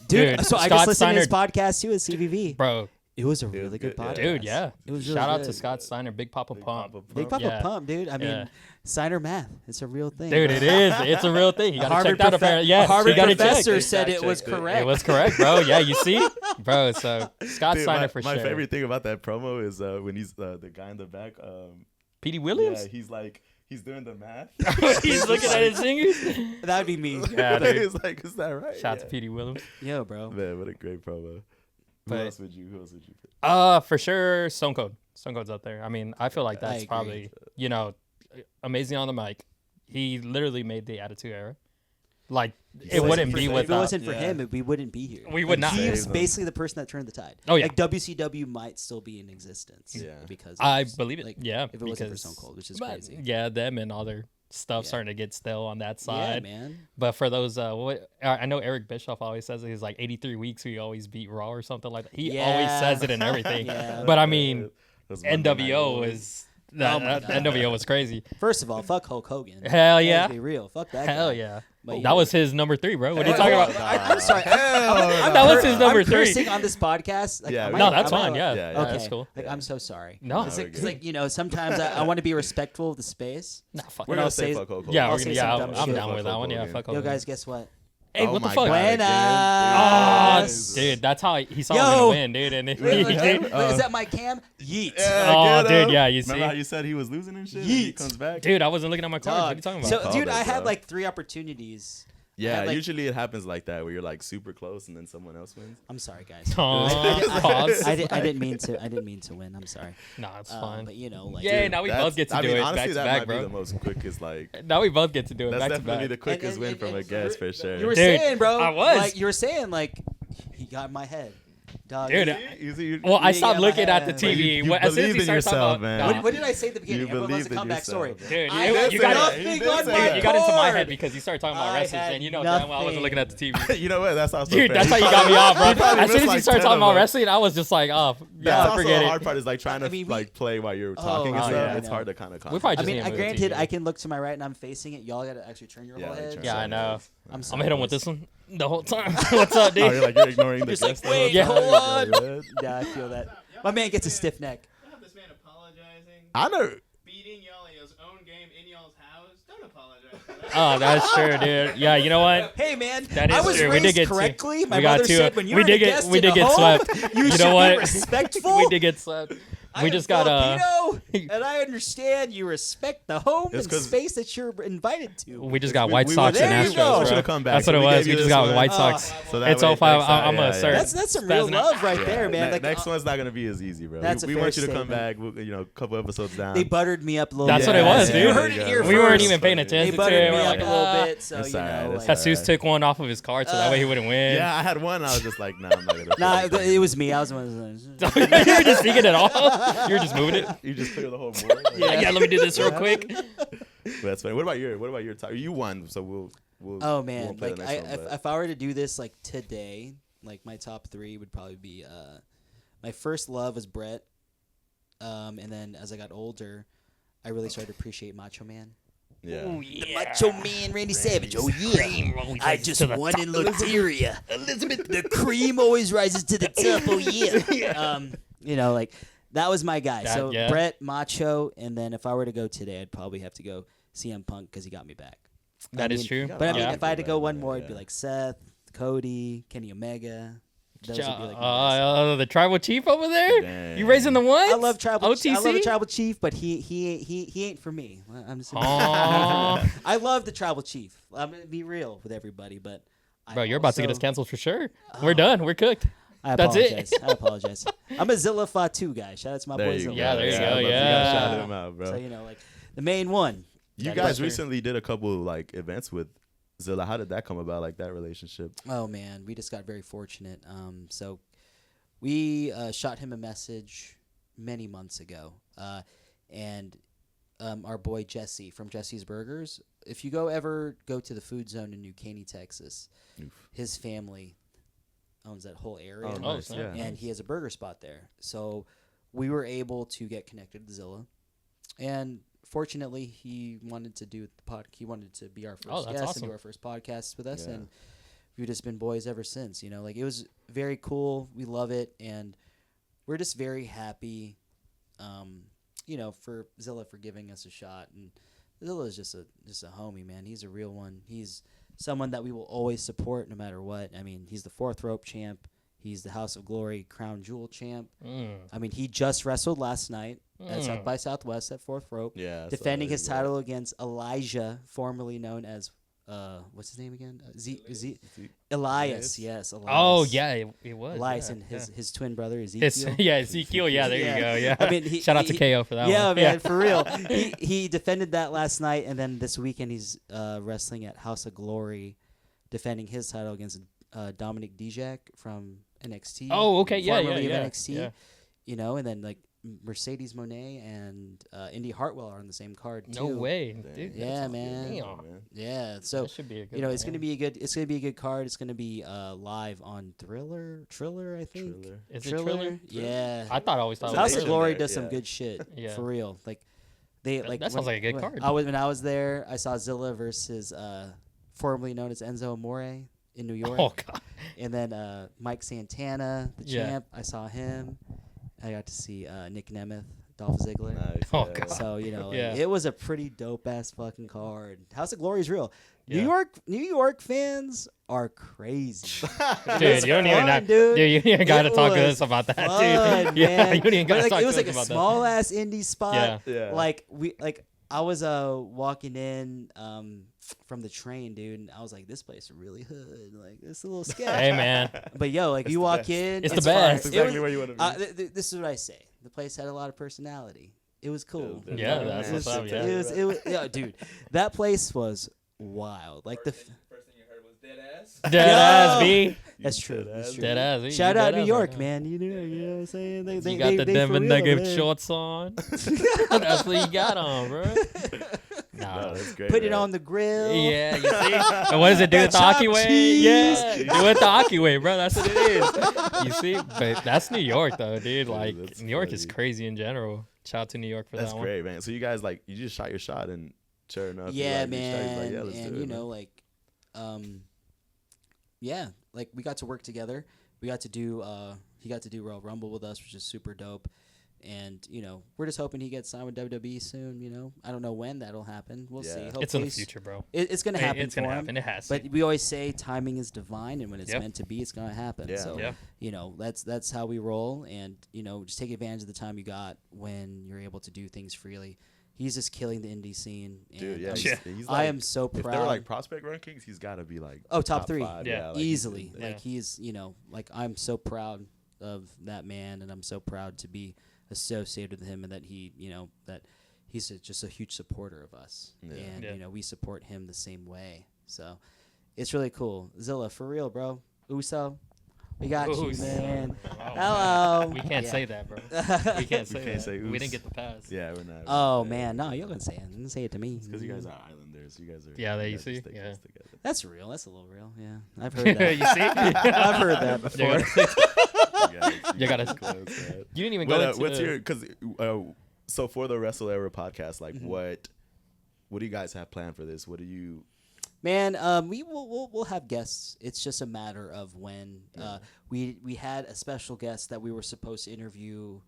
dude. Dude, So I Scott just listened to his Steiner- podcast too, his CVV. Bro, It was a was really good good, yeah. podcast. dude, yeah. It was really Shout out good. to Scott Steiner, Big Papa Pump. Big Papa Yeah. Pump, dude. I mean, Yeah. Steiner math. It's a real thing. Dude, it is. It's a real thing. You got to Harvard check that profe- apparently. Yeah, a Harvard you got to professor check. said it Fact was checked it. correct. It was correct, bro. Yeah, you see? Bro, so Scott Dude, Steiner for my sure. favorite thing about that promo is when he's the guy in the back. Petey Williams? Yeah, he's like he's doing the math. He's looking at his fingers. That would be me. Yeah, dude. He's like, is that right? Shout out to Yeah. Petey Williams. Yo, bro. Man, what a great promo. But- Who else would you pick? For sure, Stone Cold. Stone Cold's up there. I mean, I feel like I that's agree. probably, amazing on the mic. He literally made the Attitude Era. Like, it wouldn't be If it without. wasn't for Yeah. him, we wouldn't be here. We would not. He was Save him. basically the person that turned the tide. Oh, yeah. Like WCW might still be in existence. Yeah. Because I of, believe it. like, Yeah. If it wasn't for because- Stone Cold, which is but, crazy. Yeah, them and all their stuff Yeah. starting to get stale on that Yeah, side. man. But for those, I know Eric Bischoff always says it. He's like 83 weeks we always beat Raw or something like that. He always Yeah. says it and everything. Yeah. But I mean, Those Monday Night NWO Wars. is that, Oh my that- God. NWO was crazy. First of all, fuck Hulk Hogan. Hell Let's yeah. be real. Fuck that Hell guy. yeah. But, That was his number 3, bro. What are you talking about? I'm sorry. That was his number I'm 3. cursing on this podcast. Like, Yeah, am we- I- No, that's am I fine. allowed- Yeah, Yeah, yeah, Okay. that's cool. Like, I'm so sorry. No. It's No, like, we're 'cause, like, sometimes I want to be respectful of the space. Nah, fuck. We're I'll gonna say- say fuck Hulk Hogan. Yeah, I'll we're say gonna, some yeah, dumb I'm shit. down with that Fuck one. Yeah, Hogan. fuck Yo, Hogan. guys, guess what? Hey, Oh what the my fuck? God, again, Oh, dude. dude, that's how he saw Yo. him gonna win, dude. And Wait, Yeah. is that my cam? Yeet. Oh, get dude, him. yeah, you Remember see? how you said he was losing and shit? And he Yeet. comes back. dude, I wasn't looking at my cards. What are you talking about? So, Called dude, it, I had bro. like 3 opportunities. Yeah, like- usually it happens like that where you're like super close and then someone else wins. I'm sorry, guys. Aw, pause. I didn't mean to. I didn't mean to win. I'm sorry. Nah, it's fine. But like, Yeah, Dude, now we that's- both get to I do mean, it honestly, back to that back, might bro. be the most quickest, like, Now we both get to do it that's back to definitely back. the quickest And- win and- from a and- guest for sure. you were Dude, saying, bro. I was. Like, you were saying, like, he got in my head, dog. Dude, You well, I Yeah, stopped my looking at the head. TV. You As soon as believe he in started talking yourself, about, man. nah. What did I say at the beginning? You Everyone wants believe a in comeback yourself, story. man. Dude, I you, had you got nothing it. on my You got into my cord. head because you started talking about I wrestlers, had and you know damn well I wasn't nothing. looking at the TV. You know what? That's also Dude, fair. that's how He you probably- got me off, bro. he probably As soon as missed you like started 10 talking of about them. wrestling, I was just like, oh, That's yeah, also forget the it. hard part is like trying to I mean, like play while you're talking and oh, stuff. yeah. It's hard to kind of. We probably I just mean, need to move the granted, TV. I can look to my right and I'm facing it. Y'all gotta actually turn your Yeah, whole like, head. turn Yeah, I your know. head. I'm I'm sorry. gonna hit him with boys. this one the whole time. What's up, Oh, you're dude? like you're ignoring the Just like, guest the whole wait, time. hold You're on. good. Yeah, I feel that. My man gets a stiff neck. I have this man apologizing I know. beating y'all in y'all's own game in y'all's house. Don't apologize for that. Oh, that's true, dude. Yeah, you know what? Hey man, That is I was true. We did raised get correctly. My we got mother two- said when we you're did a get- guest we in did a get home, swept. you You should know be what? respectful. We did get swept. We just got Filipino, and I understand you respect the home It's and 'cause- space that you're invited to. we just got We- White we Sox want and you- Astros. we want you bro. to come back, That's so what it we was. gave We you just this got one. White Sox. So that It's way 05. next time- I'm a sir. That's some real Spazzing love right Yeah. there, man. Like next one's not gonna be as easy, bro. That's a we fair want you to come statement. back. You know, a couple episodes down. they buttered me up a little. That's bit. what it was, dude. You heard There it you here go. We weren't first. even paying They attention They to buttered it. me We're up like, a little bit, so It's you alright, know. that's Like, Jesus took one off of his card so that way he wouldn't win. Yeah, I had one. I was just like, nah, I'm not gonna. nah, it was me. I was the one. you were just speaking it all. You were just moving it. You just clear the whole board. Like, Yeah, let me do this real quick. But that's funny. What about your top? You won, so we'll. Oh we'll man, play like the next one, but- if I were to do this like today, like my top 3 would probably be my first love was Brett, and then as I got older, I really started to appreciate Macho Man. yeah. The Macho Man, Randy Savage. Oh yeah, I just won in Loteria. Elizabeth, the cream always rises to the top. Oh yeah. You know, like that was my guy. That- so yeah. Brett, Macho, and then if I were to go today, I'd probably have to go CM Punk because he got me back. That is mean, true. But I mean, Yeah. if I had to go one Yeah. more, it'd be like Seth, Cody, Kenny Omega. Those would be like my guys. The tribal chief over there. Dang. You raising the ones? I love tribal. OTC. I love the tribal chief, but he ain't for me. I'm just. Aw. I love the tribal chief. I'm gonna be real with everybody, but. Bro, you're about to get us also- canceled for sure. We're done. We're cooked. I That's it. apologize. I apologize. I'm a Zilla Fatu guy. Shout out to my There boy you Zilla. go. Yeah, there you go, I love you yeah. guys shouted him out, bro. So you know, like the main one. You That guys is for- recently did a couple like events with Zilla. How did that come about? Like that relationship? Oh man, we just got very fortunate. So we shot him a message many months ago, and our boy Jesse from Jesse's Burgers. If you ever go to the food zone in New Caney, Texas, Oof. his family owns that whole area, Oh, Oh, nice. snap. Yeah. and he has a burger spot there. So we were able to get connected to Zilla, and fortunately, he wanted to do the He wanted to be our first Oh, that's guest awesome. and do our first podcast with us, Yeah. and we've just been boys ever since. You know, like it was very cool. We love it, and we're just very happy. You know, for Zilla for giving us a shot, and Zilla is just a homie, man. He's a real one. He's someone that we will always support no matter what. I mean, he's the 4th rope champ. He's the House of Glory Crown Jewel champ. I mean, he just wrestled last night at South by Southwest at 4th rope, Yeah. I saw defending that, his yeah. title against Elijah, formerly known as what's his name again? Elias. Yes, Elias. Oh yeah, it was. Elias yeah, and yeah. his twin brother Ezekiel. Ezekiel. Yeah, there you go. Yeah. I mean, Shout out to KO for that yeah, one. man, for real. He defended that last night, and then this weekend he's wrestling at House of Glory, defending his title against Dominic Dijak from NXT. Oh, okay, yeah, formerly yeah, of yeah, NXT. yeah. You know, and then like Mercedes Moné and Indy Hartwell are on the same card too. No way, Dang. dude. Yeah, that's- man. Damn. Yeah, so That should be a good. you know, one, it's gonna man. be a good. It's gonna be a good card. It's gonna be live on Triller, I think. Triller. Is it Triller? Yeah. I always thought it House was of Triller. Glory Yeah, does some yeah. good shit. Yeah. For real. Like they That- like that sounds like a good card. When I was there, I saw Zilla versus formerly known as Enzo Amore in New York. Oh god. And then Mike Santana, the Yeah. champ, I saw him. I got to see Nick Nemeth, Dolph Ziggler. Nice. Oh, yeah. God. So, you know, like, Yeah. it was a pretty dope ass fucking card. House of Glory is real. Yeah. New York fans are crazy. Dude, you don't even fun, have, dude. dude, you don't even got to It talk to was us about that, fun, dude. Yeah, man. you don't even got But, to like, talk it was to like us a about small ass indie spot. Yeah. Yeah. Like I was walking in from the train, dude, and I was like, this place is really hood. Like it's a little that. sketchy. Hey, man. But yo, like you the walk best. in, It's the fire. best. That's It exactly was- where you want to be. this is what I say. The place had a lot of personality. It was cool. Yeah, Yeah, Yeah, that's man. what's up, yeah. It was, yeah, dude. That place was wild. Like First thing you heard was dead ass. Dead ass, B. that's true. That's true. Dead ass. Shout You out dead New ass York, right now. man. You know what I'm saying? They You got the they Denver for real, Nugget man. shorts on. That's what you got on, bro. No, Nah. that's great. Put it man. on the grill. Yeah, you see? And what does it do with the Chopped hockey way? cheese. Yeah, do it the hockey way, bro. That's what it is. You see? But that's New York, though, dude. Like, that's New York is funny. crazy in general. Shout out to New York for That's that great, man. So you guys like you just shot your shot and sure enough. you, Yeah, like, reached out, he's man. like, yeah, let's do And it, you man. know, like, yeah, like we got to work together. We got to do. He got to do Royal Rumble with us, which is super dope. And, we're just hoping he gets signed with WWE soon, I don't know when that'll happen. We'll see. Yeah. Hopefully It's in the future, bro. It's going to happen It's going for to him. happen. It has But to. we always say timing is divine, and when it's Yep. meant to be, it's going to happen. Yeah. So, Yeah. that's how we roll. And, just take advantage of the time you got when you're able to do things freely. He's just killing the indie scene. Dude, and yeah. I'm He's I am so If proud. they're like prospect rankings, he's got to be like top 3. 5. Yeah. Like, Easily. Yeah. Like, he's, I'm so proud of that man, and I'm so proud to be associated with him, and that he, that he's just a huge supporter of us. Yeah. And, Yeah. we support him the same way. So it's really cool. Zilla, for real, bro. Uso, we got you, Uso. man. Wow. Hello. We can't Yeah. say that, bro. We can't say that. say We oos. didn't get the pass. Yeah, we're not. Oh, man. No, you're going to say it. You can say it to me. Because you guys are islanders. You guys are. Yeah, there you guys just see? stay Yeah. close together. That's real. That's a little real. Yeah. I've heard that. You see? I've heard that before. You gotta- close, man. You didn't even go But into what's your? Because so for the Wrestle Era podcast, like Mm-hmm. what do you guys have planned for this? What do you? Man, we'll have guests. It's just a matter of when. We had a special guest that we were supposed to interview,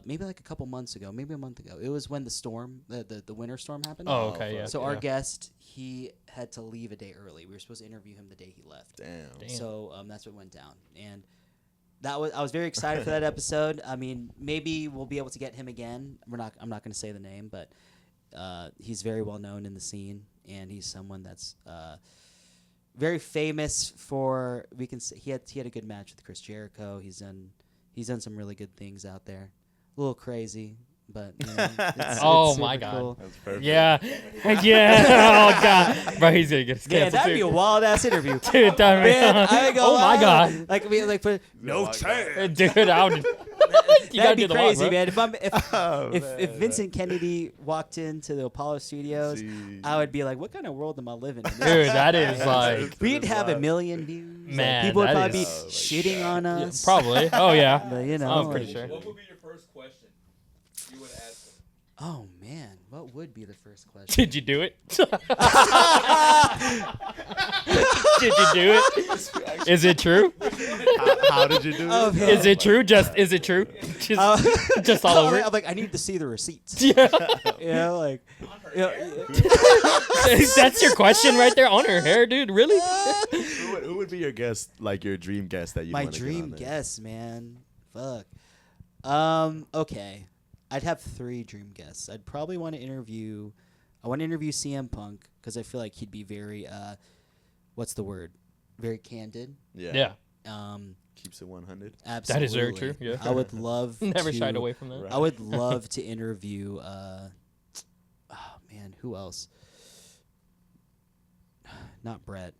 maybe like a couple months ago, maybe a month ago. It was when the storm, the winter storm happened. Oh, okay, yeah. So yeah. our guest, he had to leave a day early. We were supposed to interview him the day he left. Damn. So that's what went down, and I was very excited for that episode. I mean, maybe we'll be able to get him again. I'm not going to say the name, but he's very well known in the scene, and he's someone that's very famous for. We can say he had a good match with Chris Jericho. He's done some really good things out there. A little crazy, but it's Oh, super my God. cool. That's perfect. Yeah. Yeah. Oh, God. Bro, he's going to get us Man, canceled, that'd be a too. wild ass interview. Dude, that Man, I go. Oh, my God. Like we like put No chance. Dude, I would. You gotta that'd be do the walk, crazy, bro. man. Oh, If man, Vincent Kennedy walked into the Apollo Studios, Jeez. I would be like, "What kind of world am I living in?" Dude, that is like. We'd have 1 million views. Like, Man, people would that probably is- be shitting on Yeah, us. probably. Oh, yeah. But, you know, I'm pretty like- sure. What would be your first question you would ask them? Oh man, what would be the first question? Did you do it? Did you do it? Is it true? How did you do Oh, it? man. Is it true? Is it true? Just all over I'm it? like, I need to see the receipts. Yeah. You know, like, you know, That's your question right there on her hair, dude. Really? Who would be your guest, like your dream guest that you my want to dream get on there? guest, man. Fuck. Okay. I'd have 3 dream guests. I'd probably want to interview. I want to interview CM Punk because I feel like he'd be very, what's the word? Very candid. Yeah. Keeps it 100. Absolutely. That is very true, yeah. I would love. Never to, shied away from that. Right. I would love to interview. Oh man, who else? Not Brett,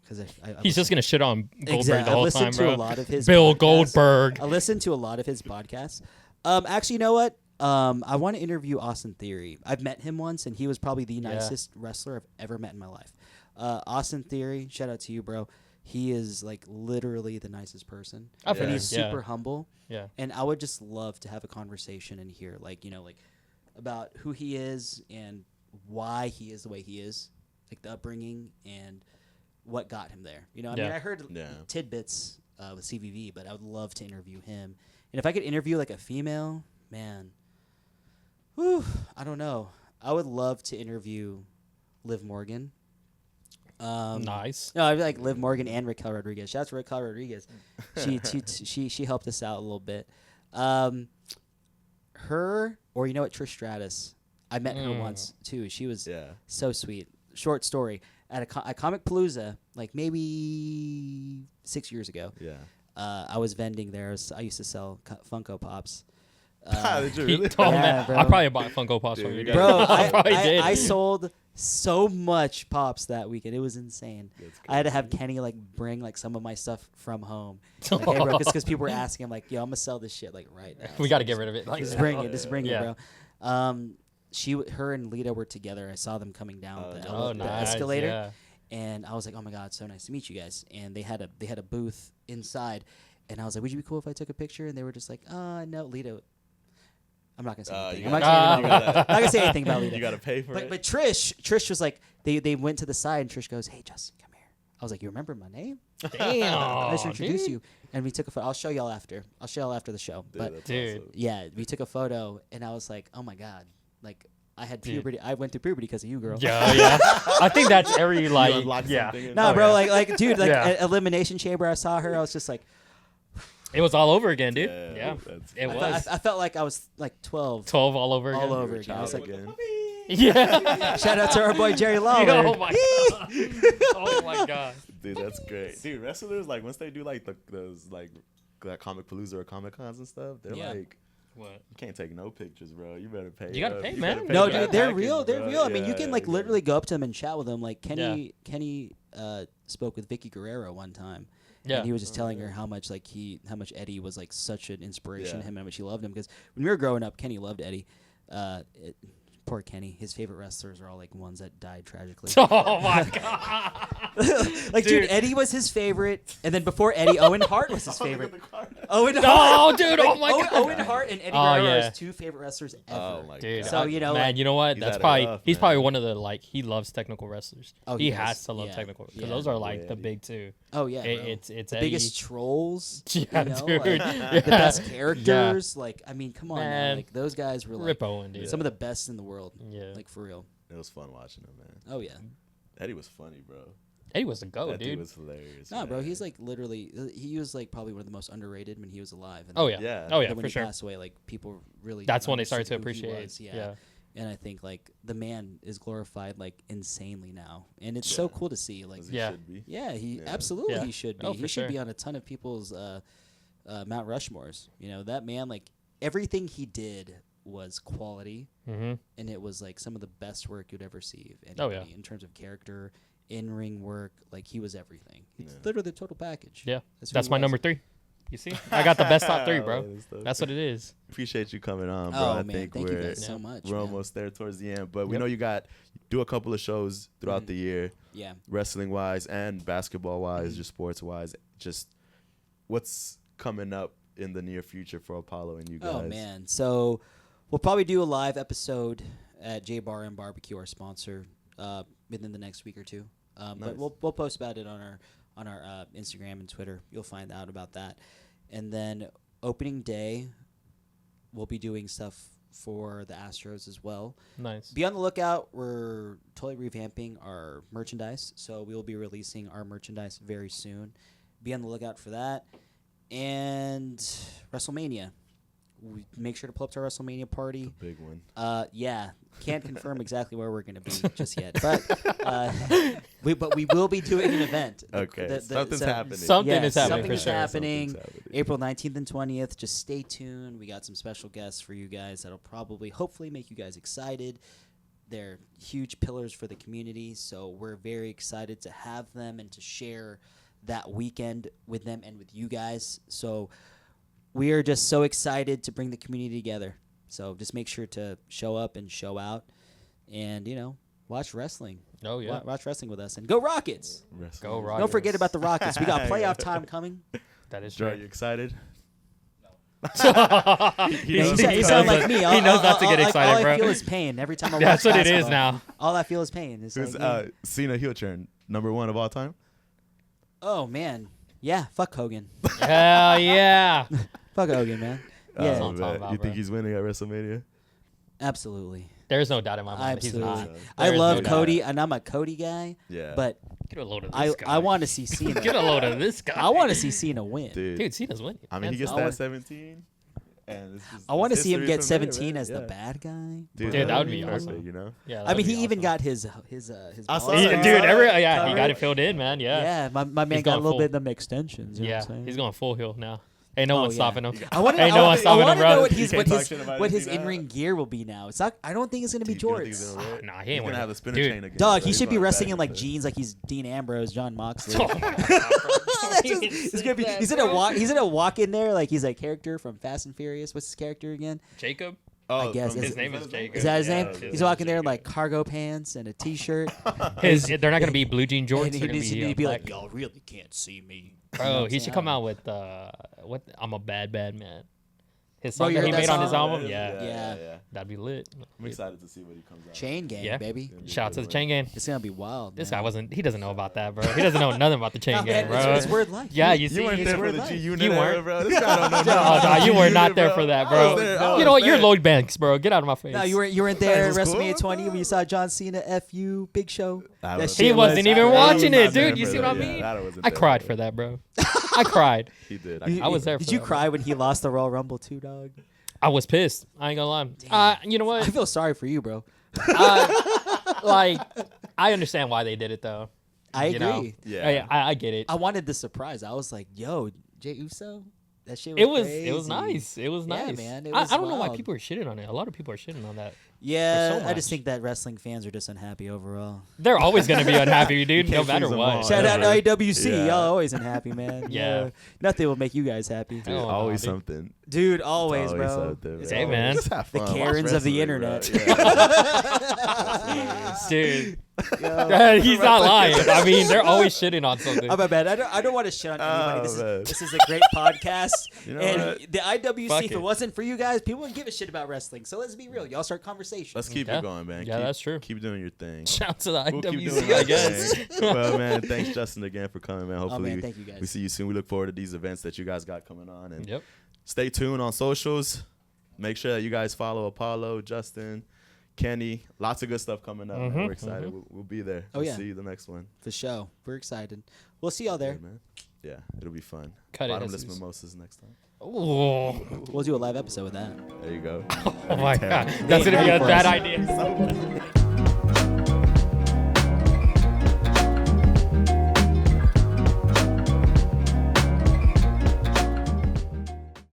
because He's just gonna shit on Goldberg exactly. the I whole listened time, to bro. a lot of his. Bill podcasts. Goldberg. I listened to a lot of his podcasts. Actually, you know what? I want to interview Austin Theory. I've met him once, and he was probably the nicest wrestler I've ever met in my life. Austin Theory, shout out to you, bro. He is like literally the nicest person, I've Yeah. and heard. he's super humble. Yeah. And I would just love to have a conversation and hear, like, you know, like about who he is and why he is the way he is, like the upbringing and what got him there. You know, I mean, Yeah. I heard Yeah. tidbits with CVV, but I would love to interview him. And if I could interview like a female, man, whew, I don't know. I would love to interview Liv Morgan. Nice. No, I'd be like Liv Morgan and Raquel Rodriguez. Shout out to Raquel Rodriguez. She helped us out a little bit. Her or you know what, Trish Stratus. I met her once too. She was Yeah. so sweet. Short story. At a Comic Palooza, like maybe 6 years ago, Yeah. I was vending there. I used to sell Funko Pops. Did you He really? told me. Yeah, bro. I probably bought Funko Pops Dude, from you, you dude. Bro, I probably did. I sold so much Pops that weekend. It was insane. That's I had to have crazy. Kenny like bring like some of my stuff from home. Like, hey, bro, because people were asking, I'm like, yo, I'm gonna sell this shit like right now. We got to get rid of it. Like, Just bring it, just bring Yeah. it, bro. Her and Lita were together. I saw them coming down Oh, the nice. escalator, Yeah. and I was like, oh my god, so nice to meet you guys. And they had a booth inside, and I was like, would you be cool if I took a picture? And they were just like, no, Lita. I'm not gonna say anything. you I'm gotta- not gonna say anything about Lita. You got to pay for But it. but Trish was like they went to the side and Trish goes, hey Justin, come here. I was like, you remember my name? Damn. Nice to introduce dude. you. And we took a photo. I'll show y'all after. I'll show y'all after the show. Dude, But that's Dude. awesome. yeah, we took a photo, and I was like, oh my god, like I had Dude. puberty. I went through puberty because of you, girl. Yeah, yeah. I think that's every You like. unlocked Yeah. something in Nah, Oh, bro, yeah. like, dude, like Yeah. Elimination Chamber. I saw her. I was just like, It was all over again, dude. Yeah. that's- It I, was. I felt like I was like 12. 12 all over again. All over You're a again. I was child like, again. Yeah. shout out to our boy Jerry Lawler. Oh my god. Oh my god. Dude, that's great. Dude, wrestlers, like, once they do, like, those, like Comic Palooza or Comic Cons and stuff, they're Yeah. like, What? you can't take no pictures, bro. You better pay. You gotta up. pay, You man. better pay No, for that dude, they're package, real. They're bro. real. I mean, you Yeah, can like yeah. literally go up to them and chat with them. Like Kenny spoke with Vicky Guerrero one time. Yeah. And he was just telling her how much Eddie was like such an inspiration to Yeah. him and how much he loved him. Because when we were growing up, Kenny loved Eddie. Poor Kenny. His favorite wrestlers are all like ones that died tragically. Oh my god. Like, dude, Dude. Eddie was his favorite, and then before Eddie, Owen Hart was his Look at favorite. the card. Owen Oh, Hart. dude. Like, Oh my god. Owen Hart and Eddie Oh, Guerrero are yeah. his two favorite wrestlers ever. Oh, my Dude, God. So, you know, man, like- you know what? He's That's had it probably rough, he's man. probably one of the like he loves technical wrestlers. Oh, he he has does. to love Yeah. technical because Yeah. those are like Yeah, the dude. big two. Oh yeah, bro. It's the Eddie. biggest trolls. Yeah, you know, dude. like, Yeah. the best characters. Like, I mean, come on, man. Man. Like those guys were like Rip Owen, dude. some of the best in the world. Yeah. Like for real. It was fun watching him, man. Oh yeah. Eddie was funny, bro. Eddie was the goat, That dude dude. was hilarious. Nah, bro. man. He's like literally. He was like probably one of the most underrated when he was alive. And Oh then- yeah. Yeah. Oh yeah, then when for he sure. passed away, like people really. That's when they started to understood who he appreciate. was, Yeah. And I think like the man is glorified like insanely now, and it's so Yeah. cool to see. Like, As he Yeah. should be. yeah, he Yeah. absolutely Yeah. he should be. Oh, he for should sure. be on a ton of people's Mount Rushmores. You know, that man, like everything he did was quality, Mm-hmm. and it was like some of the best work you'd ever see of Oh, anybody yeah. in terms of character, in-ring work. Like he was everything. It's Yeah. literally the total package. Yeah. who That's he my was. number 3. You see, I got the best top 3, bro. That is dope. That's what it is. Appreciate you coming on, bro. Oh I man, think thank you we're guys so much. we're man. almost there towards the end, but we Yep. know you do a couple of shows throughout Mhm. the year, Yeah. wrestling wise and basketball wise, Mhm. just sports wise. Just what's coming up in the near future for Apollo and you guys? Oh man, so we'll probably do a live episode at J Bar and Barbecue, our sponsor, within the next week or two. But Nice. we'll post about it on our Instagram and Twitter. You'll find out about that. And then opening day, we'll be doing stuff for the Astros as well. Nice. Be on the lookout. We're totally revamping our merchandise, so we will be releasing our merchandise very soon. Be on the lookout for that. And WrestleMania. We make sure to pull up to our WrestleMania party. Big one. Yeah, can't confirm exactly where we're going to be just yet, but we will be doing an event. Okay, something's happening. Something is happening Something for is sure. happening. Something's happening. April 19th and 20th. Just stay tuned. We got some special guests for you guys that'll probably, hopefully, make you guys excited. They're huge pillars for the community, so we're very excited to have them and to share that weekend with them and with you guys. So we are just so excited to bring the community together. So just make sure to show up and show out and, watch wrestling. Oh yeah. Watch wrestling with us. And go Rockets! Wrestling. Go Rockets. Don't forget about the Rockets. We got playoff time coming. That is Dro, true. you excited? You sound like me. He knows not to get excited, all bro. I feel is pain every time I watch That's what it is basketball. now. All I feel is pain. It's Who's like, Cena heel turn #1 of all time? oh, man. Yeah, fuck Hogan. Hell yeah. Fuck Hogan, man. That's Yeah, what I'm talking man. about, You bro. think he's winning at WrestleMania? absolutely. There's no doubt in my mind. Absolutely. He's not. I There's love no doubt. Cody, and I'm a Cody guy, Yeah. but Get a load of I this guy. I want to see Cena. Get a load of this guy. I want to see Cena win. dude, Cena's winning. I mean, he gets I that want- 17, and it's just, I want to it's see him history get from there, 17 man. as the Yeah. bad guy. Dude, Dude, that would be perfect, awesome. You know? Yeah. I that'd mean, be he even awesome. got his I saw balls that. Dude, covered. he got it filled in, man. Yeah. Yeah, my man He's got a going little full. bit of them extensions. You know Yeah. what I'm saying? He's going full heel now. Ain't no Oh, one yeah. stopping him. I want Ain't no one to stopping him, know bro. what You his can't talk shit about anything now. in-ring gear will be now. It's not. I don't think it's gonna be Dude, you don't think jorts. he's gonna wear it? Nah, he He's ain't gonna winning. have the spinner Dude. chain again. Dog, so he he's should be going wrestling back in like and jeans, like he's Dean Ambrose, John Moxley. Oh my God, bro. He's gonna be. He's gonna walk. He's gonna walk in there like he's a character from Fast and Furious. What's his character again? Jacob. Oh, I guess from- his name is Jacob. Is that his Yeah, name? his He's name walking is there in Jacob. like cargo pants and a t-shirt. They're not gonna be blue jean jorts. and he They're gonna needs to be, be black. like, y'all really can't see me. You know Bro, what he I'm should saying? come out with what? I'm a bad man. His song you that he heard made that on his song? album. Yeah. Yeah. That'd be lit. I'm excited to see what he comes out. Chain Gang, Yeah. baby. Shout out to the Chain Gang. It's gonna be wild. This man. guy he doesn't know about that, bro. He doesn't know nothing about the Chain No, Gang, man, bro. it's word life. Yeah, you see, You weren't it's there for word the life. G Unit You era, weren't. bro. This guy don't know nothing No, about no, the you G were Unit, not there bro. for that, I bro. was there. I You was know what? You're there. Lloyd Banks, bro. Get out of my face. No, you weren't there. That was WrestleMania cool. 20 when you saw John Cena, FU, Big Show. I That was- shit He was wasn't even outrageous. watching I it, was not there dude. You for see what I that. Yeah, mean? that wasn't I there cried for for that. that, bro. I cried. He did. I was there for Did you that, cry when he lost the Royal Rumble too, dog? I was pissed. I ain't gonna lie. You know I what? feel sorry for you, bro. Like, I understand why they did it though. I You know? agree. Yeah. I get it. I wanted the surprise. I was like, yo, Jey Uso? That shit was It was crazy. nice. It was Yeah, nice. man, it I was don't know why wild. people are shitting on it. A lot of people are shitting on that. Yeah, so I just much. think that wrestling fans are just unhappy overall. They're always gonna be unhappy, dude. No can't matter please them what. all. Shout out to Yeah. IWC. Yeah. Y'all always unhappy, man. Yeah. Nothing will make you guys happy. Dude, Hell no, always dude. something. Dude, always, Always bro. out there, It's Hey, bro. man. Just have The fun. Watch Karens of the wrestling, bro. internet. Yeah. Dude, Yo. he's not lying. I mean, they're always shitting on something. Oh, my bad. I don't want to shit on anybody. Oh, man. This is a great podcast. You know and what? the IWC, Fuck if it. it wasn't for you guys, people wouldn't give a shit about wrestling. So let's be real. Y'all start conversations. Let's keep Yeah. it going, man. Yeah, Keep- that's true. Keep doing your thing. Shout out to the We'll keep doing IWC, I our guess. thing. Well, man, thanks Justin again for coming, man. Oh, Hopefully, man, thank you guys. we see you soon. We look forward to these events that you guys got coming on, and Yep. stay tuned on socials. Make sure that you guys follow Apollo, Justin, Kenny. Lots of good stuff coming up. Man. Mhm, We're excited. We'll be there. Oh, We'll yeah. see you the next one. For sure. We're excited. We'll see y'all there. Good, man. Yeah, it'll be fun. Cut it, Bottomless Jesus. mimosas next time. Oh, We'll do a live episode with that. There you go. oh my God. That's going to be a bad idea.